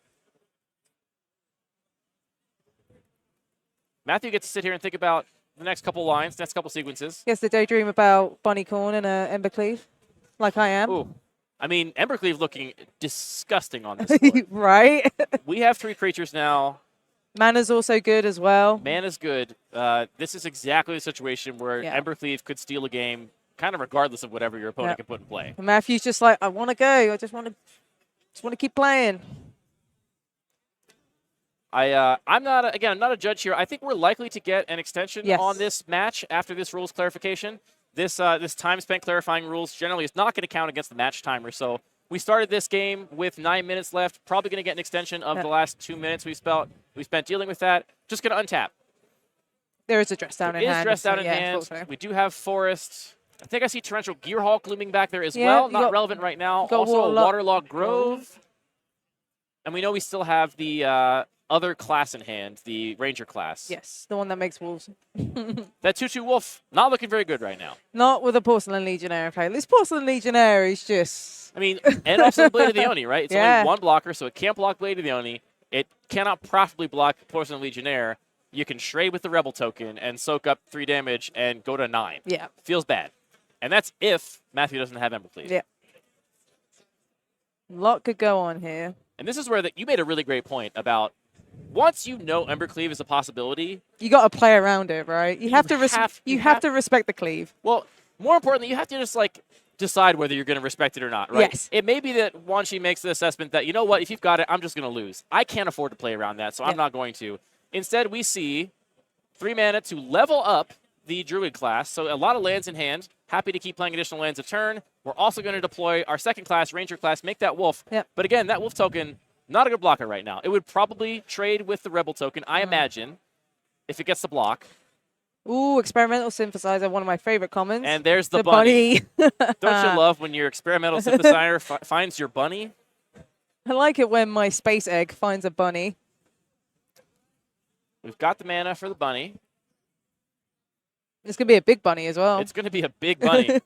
Matthew gets to sit here and think about the next couple lines, next couple sequences. Yes, to daydream about Bunny Corn and Embercleave, like I am. Ooh. I mean, Embercleave looking disgusting on this board. Right? We have 3 creatures now. Mana's also good as well. Mana's good. This is exactly the situation where Embercleave could steal a game, kind of regardless of whatever your opponent can put in play. And Matthew's just like, I want to go. I just want to keep playing. I'm not a judge here. I think we're likely to get an extension on this match after this rules clarification. This time spent clarifying rules generally is not going to count against the match timer. So we started this game with 9 minutes left. Probably going to get an extension of the last 2 minutes we spent dealing with that. Just going to untap. There is a dress down in hand. There is dress down in hand. We do have Forest. I think I see Torrential Gearhulk looming back there as well. Not relevant right now. Also a Waterlogged Grove. And we know we still have the other class in hand, the Ranger class. Yes, the one that makes wolves. That 2/2 Wolf, not looking very good right now. Not with a Porcelain Legionnaire play. This Porcelain Legionnaire is just... I mean, and also Blade of the Oni, right? It's only 1 blocker, so it can't block Blade of the Oni. It cannot profitably block Porcelain Legionnaire. You can trade with the Rebel token and soak up 3 damage and go to 9. Yeah. Feels bad. And that's if Matthew doesn't have Embercleave. Yeah. A lot could go on here. And this is where you made a really great point about once you know Embercleave is a possibility, you got to play around it, right? You have to respect the cleave. Well, more importantly, you have to just decide whether you're going to respect it or not, right? Yes. It may be that Wan Shi makes the assessment that, you know what, if you've got it, I'm just going to lose. I can't afford to play around that, so I'm not going to. Instead, we see 3 mana to level up the Druid class, so a lot of lands in hand. Happy to keep playing additional lands a turn. We're also going to deploy our 2nd class, Ranger class, make that Wolf. Yep. But again, that Wolf token, not a good blocker right now. It would probably trade with the Rebel token, I imagine, if it gets the block. Ooh, Experimental Synthesizer, one of my favorite commons. And there's the bunny. Don't you love when your Experimental Synthesizer finds your bunny? I like it when my Space Egg finds a bunny. We've got the mana for the bunny. It's going to be a big bunny as well. It's going to be a big bunny.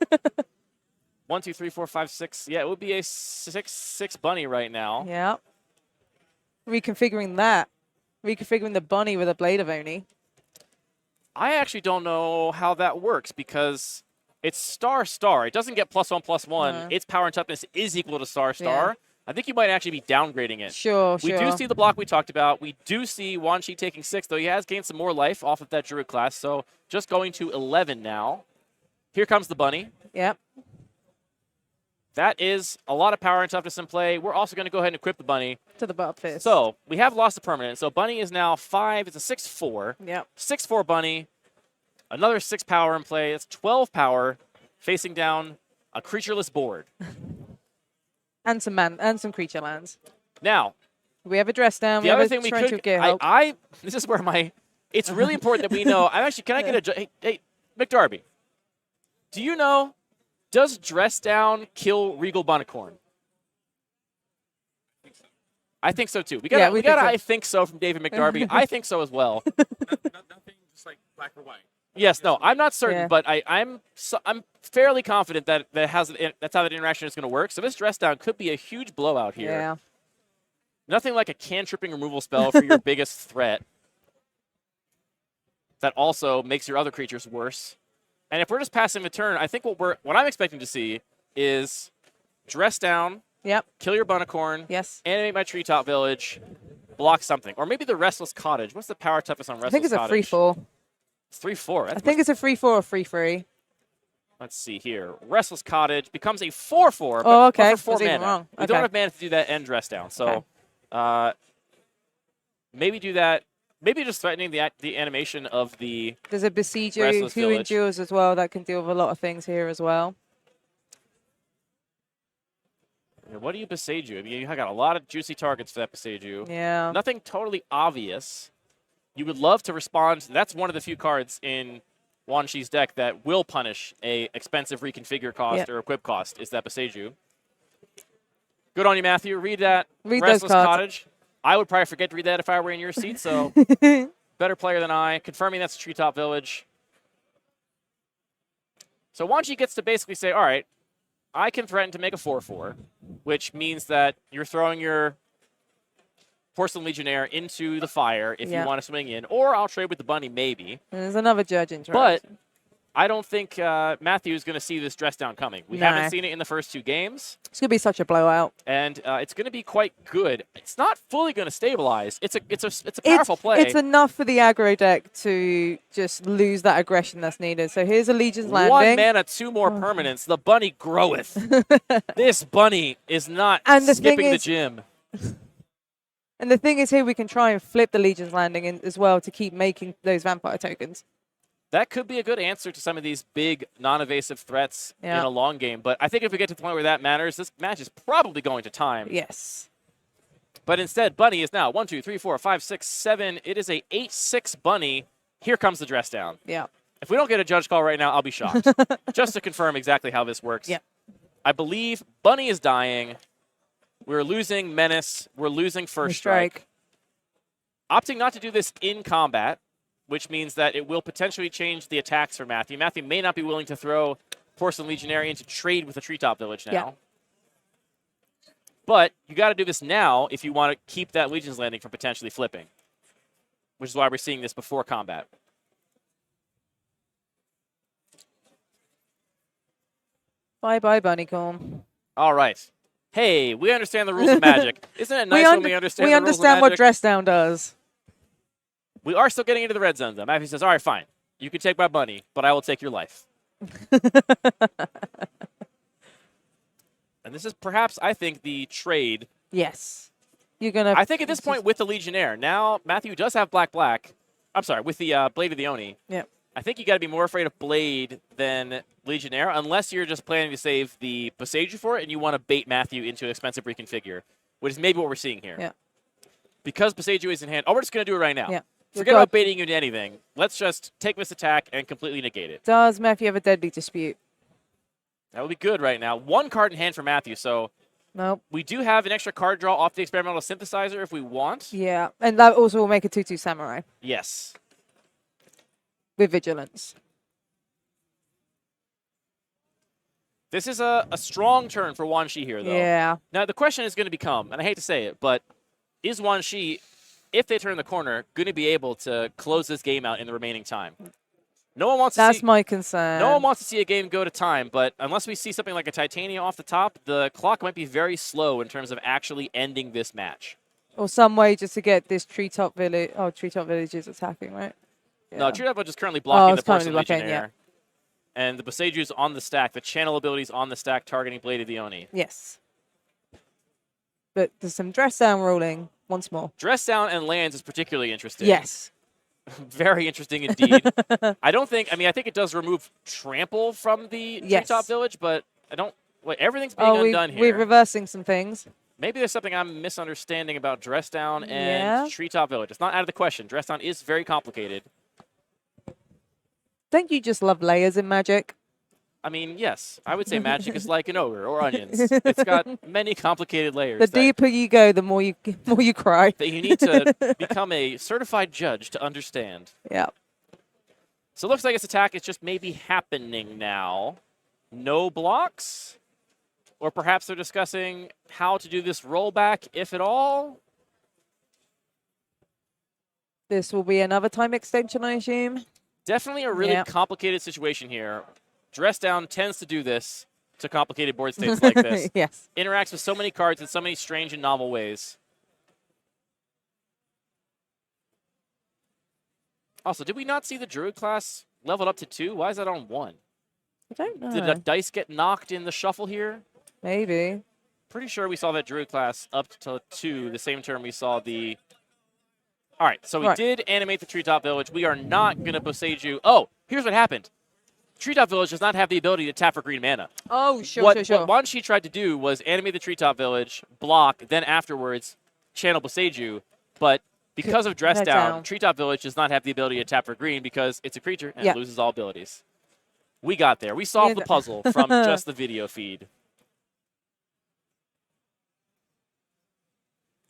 1, 2, 3, 4, 5, 6. Yeah, it would be a 6/6 bunny right now. Yeah. Reconfiguring that. Reconfiguring the bunny with a Blade of Oni. I actually don't know how that works because it's star. It doesn't get +1/+1. Its power and toughness is equal to star. Yeah. I think you might actually be downgrading it. Sure. We do see the block we talked about. We do see Wan Chi taking 6, though he has gained some more life off of that Druid class. So just going to 11 now. Here comes the bunny. Yep. That is a lot of power and toughness in play. We're also going to go ahead and equip the bunny. To the butt fist. So we have lost a permanent. So bunny is now 5. It's a 6/4. Yep. 6/4 bunny. Another 6 power in play. It's 12 power facing down a creatureless board. And some creature lands. Now, we have a dress down. The other thing we could, this is where it's really important that we know. Can I get a, hey, McDarby, do you know, does dress down kill Regal Bunicorn? I think so too. We got I think so from David McDarby. I think so as well. Nothing just like black or white. Yes, no, I'm not certain, but I'm fairly confident that that's how that interaction is going to work. So this dress down could be a huge blowout here. Yeah. Nothing like a cantripping removal spell for your biggest threat. That also makes your other creatures worse. And if we're just passing the turn, I think what I'm expecting to see is dress down. Yep. Kill your Bunicorn. Yes. Animate my Treetop Village. Block something, or maybe the Restless Cottage. What's the power toughness on Restless Cottage? I think it's a 3/4. It's 3/4. I think it's a 3/4 or 3/3. Let's see here. Restless Cottage becomes a 4/4. Oh, okay. But for 4 mana. Wrong. We don't have mana to do that and dress down. So maybe do that. Maybe just threatening the animation of the There's a Besieger who endures as well that can deal with a lot of things here as well. What do you Besieger? I mean, you got a lot of juicy targets for that Besieger. Yeah. Nothing totally obvious. You would love to respond. That's one of the few cards in Wan Chi's deck that will punish a expensive reconfigure cost or equip cost, is that Besieger. Good on you, Matthew. Read that. Read Restless those cards. Cottage. I would probably forget to read that if I were in your seat, so better player than I. Confirming that's a Treetop Village. So Wan Chi gets to basically say, all right, I can threaten to make a 4/4, which means that you're throwing your Porcelain Legionnaire into the fire if you want to swing in, or I'll trade with the bunny maybe. And there's another judge interaction. But I don't think Matthew is going to see this dress down coming. We haven't seen it in the first 2 games. It's going to be such a blowout. And it's going to be quite good. It's not fully going to stabilize. It's a powerful play. It's enough for the aggro deck to just lose that aggression that's needed. So here's a Legion's Landing. 1 mana, 2 more permanents. The bunny groweth. This bunny is not skipping the gym. And the thing is here we can try and flip the Legion's Landing in as well to keep making those vampire tokens. That could be a good answer to some of these big, non-evasive threats in a long game. But I think if we get to the point where that matters, this match is probably going to time. Yes. But instead, bunny is now 1, 2, 3, 4, 5, 6, 7. It is a 8/6 bunny. Here comes the dress down. Yeah. If we don't get a judge call right now, I'll be shocked. Just to confirm exactly how this works. Yeah. I believe bunny is dying. We're losing Menace. We're losing First Strike. Opting not to do this in combat, which means that it will potentially change the attacks for Matthew. Matthew may not be willing to throw Porcelain Legionary into trade with the Treetop Village now. Yeah. But you got to do this now if you want to keep that Legion's Landing from potentially flipping, which is why we're seeing this before combat. Bye-bye, Bunnycorn. All right. Hey, we understand the rules of Magic. Isn't it nice when we understand the rules of Magic? We understand what dress down does. We are still getting into the red zone, though. Matthew says, all right, fine. You can take my bunny, but I will take your life. And this is perhaps, I think, the trade. Yes. You're gonna. I think at this point with the Legionnaire, now Matthew does have black. I'm sorry, with the Blade of the Oni. Yeah. I think you got to be more afraid of Blade than Legionnaire, unless you're just planning to save the Besieger for it and you want to bait Matthew into an expensive reconfigure, which is maybe what we're seeing here. Yeah. Because Besieger is in hand. Oh, we're just going to do it right now. Yeah. Forget about baiting you into anything. Let's just take this attack and completely negate it. Does Matthew have a Deadly Dispute? That would be good right now. 1 card in hand for Matthew, so nope. We do have an extra card draw off the Experimental Synthesizer if we want. Yeah, and that also will make a 2/2 Samurai. Yes. With Vigilance. This is a strong turn for Wan Shi here, though. Yeah. Now, the question is going to become, and I hate to say it, but is Wan Shi, if they turn the corner, going to be able to close this game out in the remaining time? No one wants to That's see, my concern. no one wants to see a game go to time, but unless we see something like a Titania off the top, the clock might be very slow in terms of actually ending this match. Or some way just to get this Treetop Village. Oh, Treetop Village is attacking, right? Yeah. No, Treetop Village is currently blocking the it's currently Porcelain blocking, Legionnaire. And the Boseju's on the stack. The channel ability's on the stack, targeting Blade of the Oni. Yes. But there's some dress down rolling once more. Dress down and lands is particularly interesting. Yes. Very interesting indeed. I think it does remove trample from the Treetop Village, but everything's being undone here. We're reversing some things. Maybe there's something I'm misunderstanding about Dress Down and Treetop Village. It's not out of the question. Dress Down is very complicated. Don't you just love layers in Magic? I mean, yes. I would say Magic is like an ogre or onions. It's got many complicated layers. The deeper you go, the more you cry. That you need to become a certified judge to understand. Yeah. So it looks like its attack is just maybe happening now. No blocks? Or perhaps they're discussing how to do this rollback, if at all? This will be another time extension, I assume. Definitely a really complicated situation here. Dress Down tends to do this to complicated board states like this. Yes. Interacts with so many cards in so many strange and novel ways. Also, did we not see the Druid class leveled up to 2? Why is that on 1? I don't know. Did a dice get knocked in the shuffle here? Maybe. Pretty sure we saw that Druid class up to 2 the same turn we saw the... All right, so we did animate the Treetop Village. We are not going to Boseiju. Oh, here's what happened. Treetop Village does not have the ability to tap for green mana. Oh, sure. What Wan Shi tried to do was animate the Treetop Village, block, then afterwards channel Boseiju. But because of Dress Down, Treetop Village does not have the ability to tap for green because it's a creature and it loses all abilities. We got there. We solved the puzzle from just the video feed.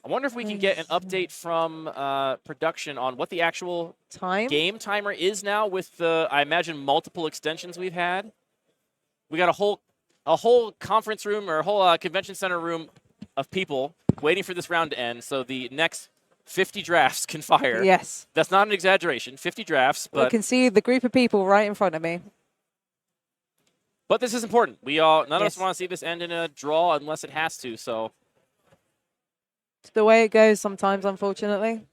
I wonder if we can get an update from production on what the actual game timer is now with the, I imagine, multiple extensions we've had. We got a whole conference room or a whole convention center room of people waiting for this round to end so the next 50 drafts can fire. Yes. That's not an exaggeration. 50 drafts. But I can see the group of people right in front of me. But this is important. None of us want to see this end in a draw unless it has to, so... It's the way it goes sometimes, unfortunately.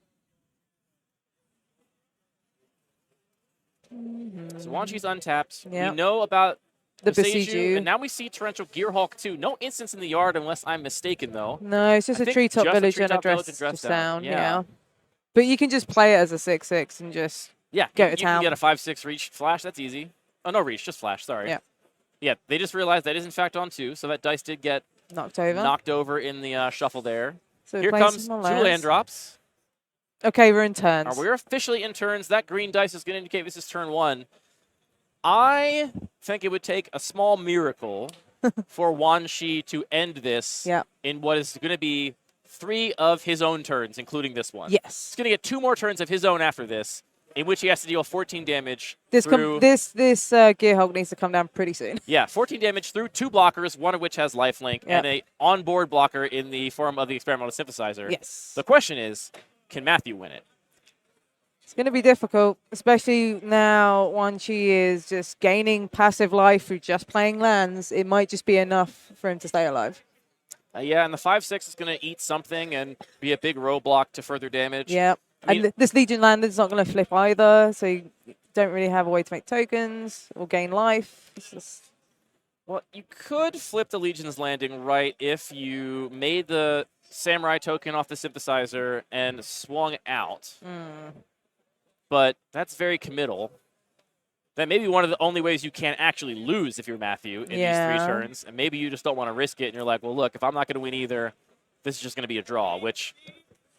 So Wan Shi's untapped. Yep. We know about the Boseiju, and now we see Torrential Gearhulk too. No instance in the yard unless I'm mistaken, though. No, it's just a Treetop Village and a Dress Down. Yeah. But you can just play it as a 6/6 and just go to town. You can get a 5/6 reach flash. That's easy. Oh, no reach, just flash. Sorry. Yeah. Yeah, they just realized that is in fact on 2, so that dice did get knocked over in the shuffle there. So here comes 2 land drops. Okay, we're in turns. We're officially in turns. That green dice is going to indicate this is turn 1. I think it would take a small miracle for Wan Shi to end this in what is going to be 3 of his own turns, including this one. Yes. He's going to get 2 more turns of his own after this, in which he has to deal 14 damage this through... This Gearhulk needs to come down pretty soon. Yeah, 14 damage through 2 blockers, one of which has lifelink, and a onboard blocker in the form of the experimental synthesizer. Yes. The question is, can Matthew win it? It's going to be difficult, especially now Wan Shi is just gaining passive life through just playing lands. It might just be enough for him to stay alive. Yeah, and the 5/6 is going to eat something and be a big roadblock to further damage. Yeah. And this Legion Lander is not going to flip either, so you don't really have a way to make tokens or gain life. Well, you could flip the Legion's Landing right if you made the Samurai token off the synthesizer and swung out. But that's very committal. That may be one of the only ways you can actually lose if you're Matthew in these 3 turns. And maybe you just don't want to risk it, and you're like, well, look, if I'm not going to win either, this is just going to be a draw, which...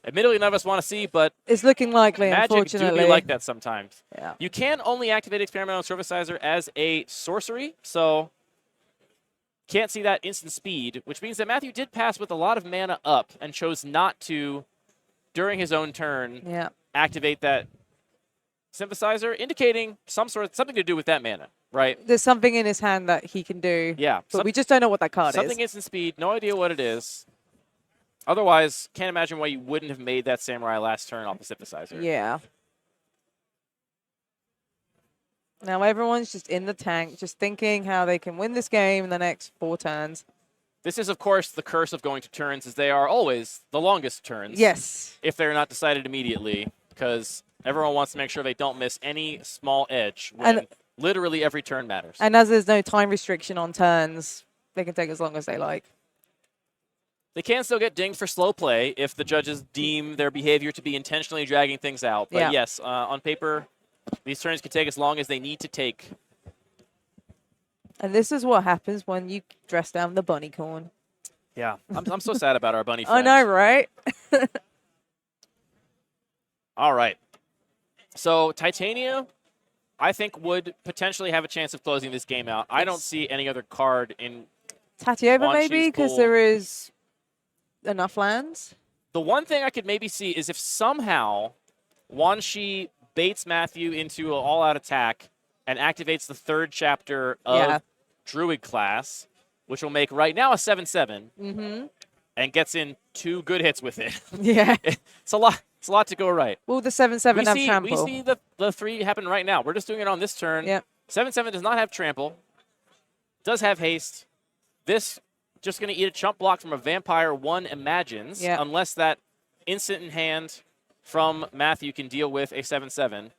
Admittedly, none of us want to see, but it's looking likely, unfortunately. Magic do be like that sometimes. Yeah. You can only activate Experimental Synthesizer as a sorcery, so can't see that instant speed, which means that Matthew did pass with a lot of mana up and chose not to, during his own turn, activate that synthesizer, indicating something to do with that mana. right? There's something in his hand that he can do. Yeah. But we just don't know what that card Something is. instant speed, no idea what it is. Otherwise, can't imagine why you wouldn't have made that Samurai last turn off the synthesizer. Yeah. Now everyone's just in the tank, just thinking how they can win this game in the next 4 turns. This is, of course, the curse of going to turns, as they are always the longest turns. Yes. If they're not decided immediately, because everyone wants to make sure they don't miss any small edge when literally every turn matters. And as there's no time restriction on turns, they can take as long as they like. They can still get dinged for slow play if the judges deem their behavior to be intentionally dragging things out. But yes, on paper, these turns can take as long as they need to take. And this is what happens when you dress down the bunny corn. Yeah, I'm so sad about our bunny I friend. know, right? All right. So Titania, I think, would potentially have a chance of closing this game out. I don't see any other card in Tatiova Wan maybe, Chi's because pool. there is enough lands. The one thing I could maybe see is if somehow Wan Chi baits Matthew into an all-out attack and activates the 3rd chapter of Druid class, which will make right now a 7/7, and gets in 2 good hits with it. Yeah. It's a lot. It's a lot to go right. Well, the 7/7 have trample. We see the 3 happen right now. We're just doing it on this turn. Yep. 7/7 does not have trample. Does have haste. This just going to eat a chump block from a vampire 1 imagines, unless that instant in hand from Matthew can deal with a 7/7.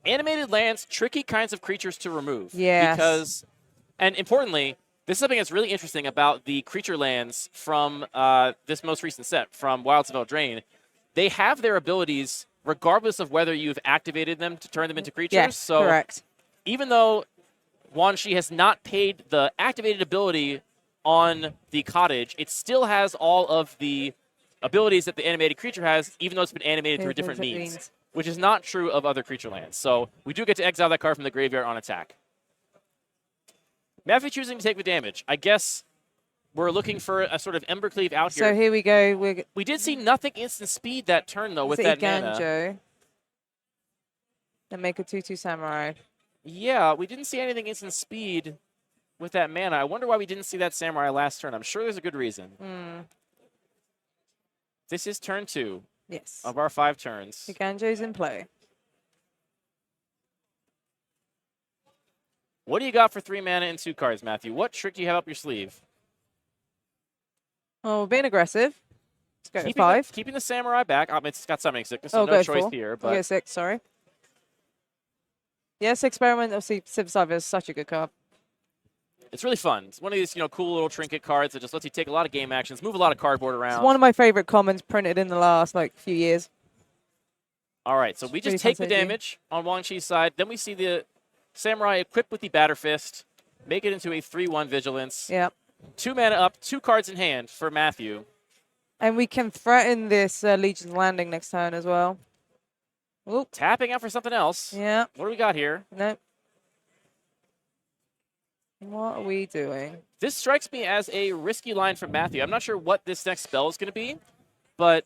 Animated lands, tricky kinds of creatures to remove. Yes. Because, and importantly, this is something that's really interesting about the creature lands from this most recent set, from Wilds of Eldraine. They have their abilities regardless of whether you've activated them to turn them into creatures. Yes, so correct. Even though Wan Chi has not paid the activated ability on the cottage, it still has all of the abilities that the animated creature has, even though it's been animated through a different means, which is not true of other creature lands. So we do get to exile that card from the graveyard on attack. Matthew choosing to take the damage. I guess we're looking for a sort of Embercleave out here. So here we go. We did see nothing instant speed that turn, though, with that mana. Ganjo. And make a 2/2 Samurai. Yeah, we didn't see anything instant speed with that mana. I wonder why we didn't see that Samurai last turn. I'm sure there's a good reason. This is turn 2 of our 5 turns. The Ganjo's in play. What do you got for 3 mana and 2 cards, Matthew? What trick do you have up your sleeve? Oh, we're being aggressive. Let's go keeping 5. Keeping the Samurai back. It's got Summoning Sickness, so no go choice 4. here. But go 6, sorry. Yes, Experiment. Obviously, Civ Cyber is such a good card. It's really fun. It's one of these, cool little trinket cards that just lets you take a lot of game actions, move a lot of cardboard around. It's one of my favorite commons printed in the last, few years. All right, so we just take the damage on Wan Chi's side. Then we see the Samurai equipped with the Batter Fist, make it into a 3/1 Vigilance. Yep. 2 mana up, 2 cards in hand for Matthew. And we can threaten this Legion's Landing next turn as well. Oop. Tapping out for something else. Yeah. What do we got here? Nope. What are we doing? This strikes me as a risky line from Matthew. I'm not sure what this next spell is going to be, but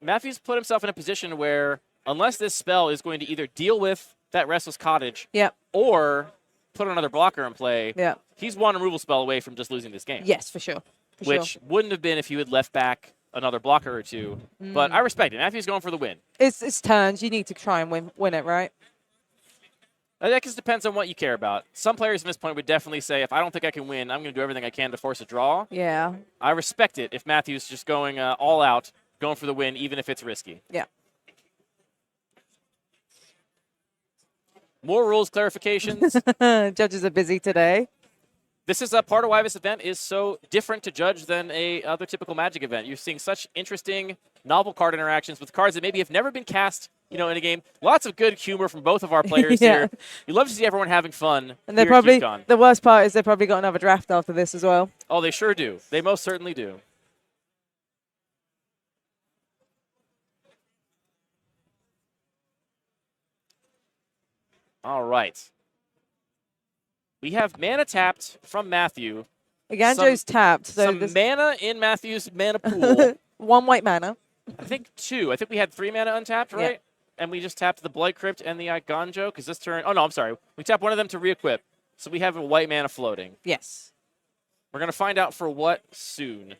Matthew's put himself in a position where unless this spell is going to either deal with that Restless Cottage or put another blocker in play, he's one removal spell away from just losing this game. Yes, for sure. Which wouldn't have been if you had left back another blocker or 2. But I respect it. Matthew's going for the win. It's turns. You need to try and win it, right? That just depends on what you care about. Some players at this point would definitely say, if I don't think I can win, I'm going to do everything I can to force a draw. Yeah. I respect it if Matthew's just going all out, going for the win, even if it's risky. Yeah. More rules clarifications. Judges are busy today. This is a part of why this event is so different to judge than a other typical Magic event. You're seeing such interesting, novel card interactions with cards that maybe have never been cast, in a game. Lots of good humor from both of our players here. You love to see everyone having fun. And they're probably the worst part is they probably got another draft after this as well. Oh, they sure do. They most certainly do. All right. We have mana tapped from Matthew. Ganjo's tapped. So some mana in Matthew's mana pool. 1 white mana. I think 2. I think we had 3 mana untapped, right? And we just tapped the Blood Crypt and the Ganjo because this turn. Oh, no, I'm sorry. We tapped one of them to re-equip. So we have a white mana floating. Yes. We're going to find out for what soon.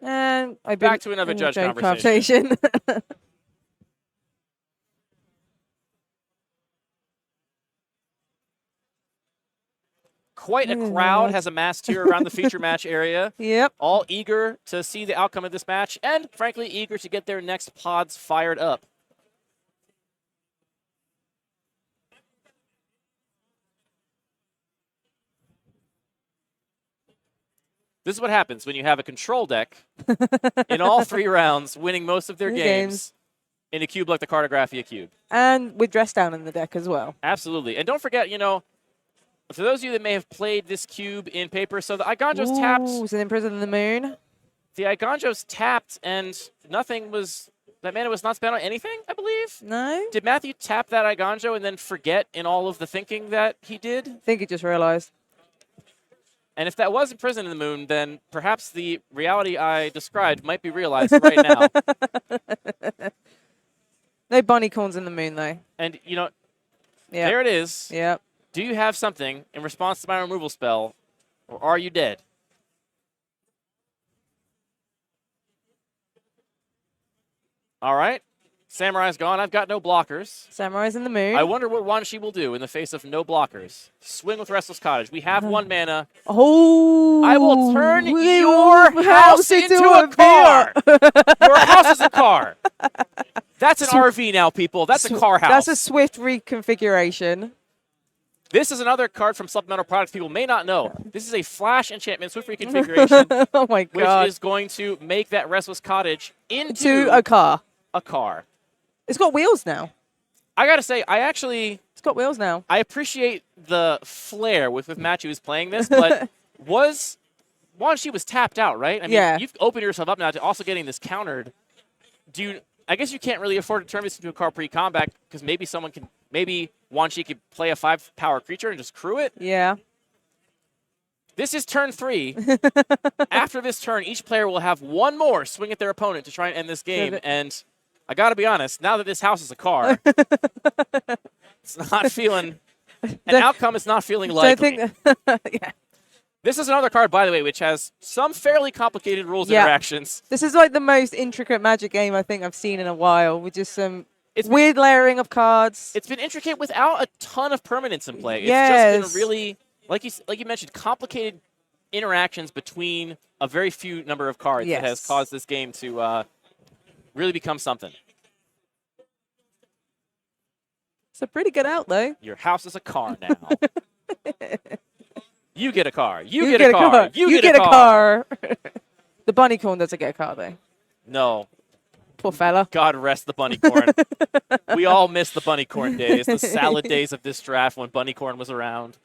And I've Back to another judge conversation. Quite a crowd has amassed here around the feature match area. Yep. All eager to see the outcome of this match and, frankly, eager to get their next pods fired up. This is what happens when you have a control deck in all 3 rounds, winning most of their games in a cube like the Cartographia cube. And with dress down in the deck as well. Absolutely. And don't forget, you know, for those of you that may have played this cube in paper, so the Iganjo's tapped. So then Prison of the Moon. The Iganjo's tapped, and nothing was. That mana was not spent on anything, I believe. No. Did Matthew tap that Iganjo and then forget in all of the thinking that he did? I think he just realized. And if that was a Prison in the Moon, then perhaps the reality I described might be realized right now. No bunny corns in the moon, though. And, you know, there it is. Yep. Do you have something in response to my removal spell, or are you dead? All right. Samurai's gone. I've got no blockers. Samurai's in the moon. I wonder what Wanshi will do in the face of no blockers. Swing with Restless Cottage. We have 1 mana. Oh! I will turn your house into a car. Your house is a car. That's an RV now, people. That's a car house. That's a swift reconfiguration. This is another card from Supplemental Products people may not know. This is a flash enchantment swift reconfiguration. Oh my god. Which is going to make that Restless Cottage into a car. A car. It's got wheels now. I gotta say, it's got wheels now. I appreciate the flair with Matthew is playing this, but she was tapped out, right? I mean, you've opened yourself up now to also getting this countered. I guess you can't really afford to turn this into a car pre-combat because maybe Wanshi could play a 5-power creature and just crew it. Yeah. This is turn 3. After this turn, each player will have 1 more swing at their opponent to try and end this game. And I got to be honest, now that this house is a car, it's not feeling – an outcome is not feeling likely. Yeah. This is another card, by the way, which has some fairly complicated rules interactions. This is like the most intricate Magic game I think I've seen in a while, with just some weird layering of cards. It's been intricate without a ton of permanence in play. It's just been really, like you mentioned, complicated interactions between a very few number of cards that has caused this game to really become something. It's a pretty good out, though. Your house is a car now. You get a car. You get a car. You get a car. The bunny corn doesn't get a car, though. No. Poor fella. God rest the bunny corn. We all miss the bunny corn days, the salad days of this draft when bunny corn was around.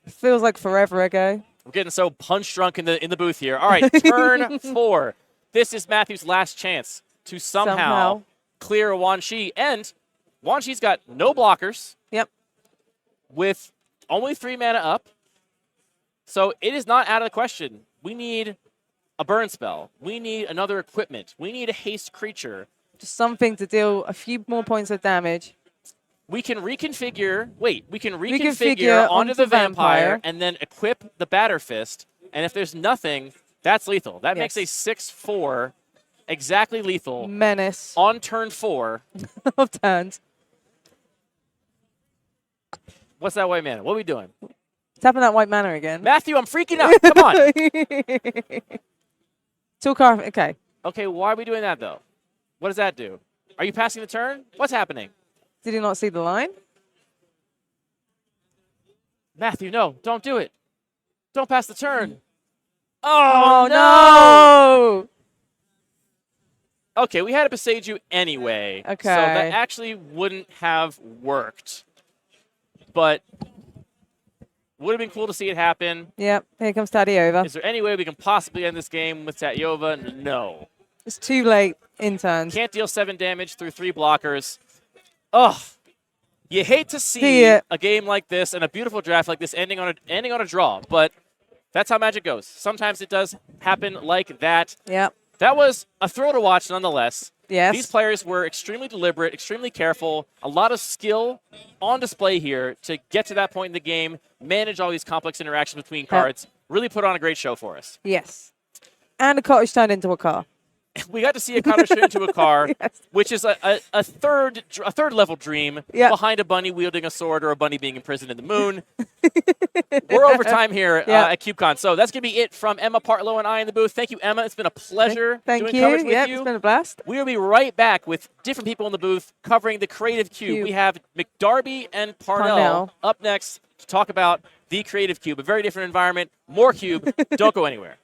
Feels like forever ago. We're getting so punch drunk in the booth here. All right, turn 4. This is Matthew's last chance to somehow clear a Wanshi. And Wanshi's got no blockers. Yep. With only 3 mana up. So it is not out of the question. We need a burn spell. We need another equipment. We need a haste creature. Just something to deal a few more points of damage. We can reconfigure. Wait, we can reconfigure onto the vampire and then equip the Batter Fist. And if there's nothing, that's lethal. That makes a 6/4 exactly lethal. Menace. On turn 4 of turns. What's that white mana? What are we doing? Tapping that white mana again. Matthew, I'm freaking out. Come on. Two car. Okay. Okay, why are we doing that, though? What does that do? Are you passing the turn? What's happening? Did you not see the line? Matthew, no. Don't do it. Don't pass the turn. Oh, no. Okay, we had to besage you anyway. Okay. So that actually wouldn't have worked. But would have been cool to see it happen. Yep, here comes Tatyova. Is there any way we can possibly end this game with Tatyova? No. It's too late in turns. Can't deal 7 damage through 3 blockers. Ugh. You hate to see a game like this and a beautiful draft like this ending on a draw, but That's how Magic goes. Sometimes it does happen like that. Yep. That was a thrill to watch nonetheless. Yes. These players were extremely deliberate, extremely careful, a lot of skill on display here to get to that point in the game, manage all these complex interactions between cards, really put on a great show for us. Yes. And a cottage turned into a car. We got to see a cottage turn into a car, Yes. which is a third level dream behind a bunny wielding a sword or a bunny being imprisoned in the moon. We're over time here at CubeCon. So that's going to be it from Emma Partlow and I in the booth. Thank you, Emma. It's been a pleasure doing coverage with you. It's been a blast. We will be right back with different people in the booth covering the Creative Cube. We have McDarby and Parnell up next to talk about the Creative Cube, a very different environment, more Cube. Don't go anywhere.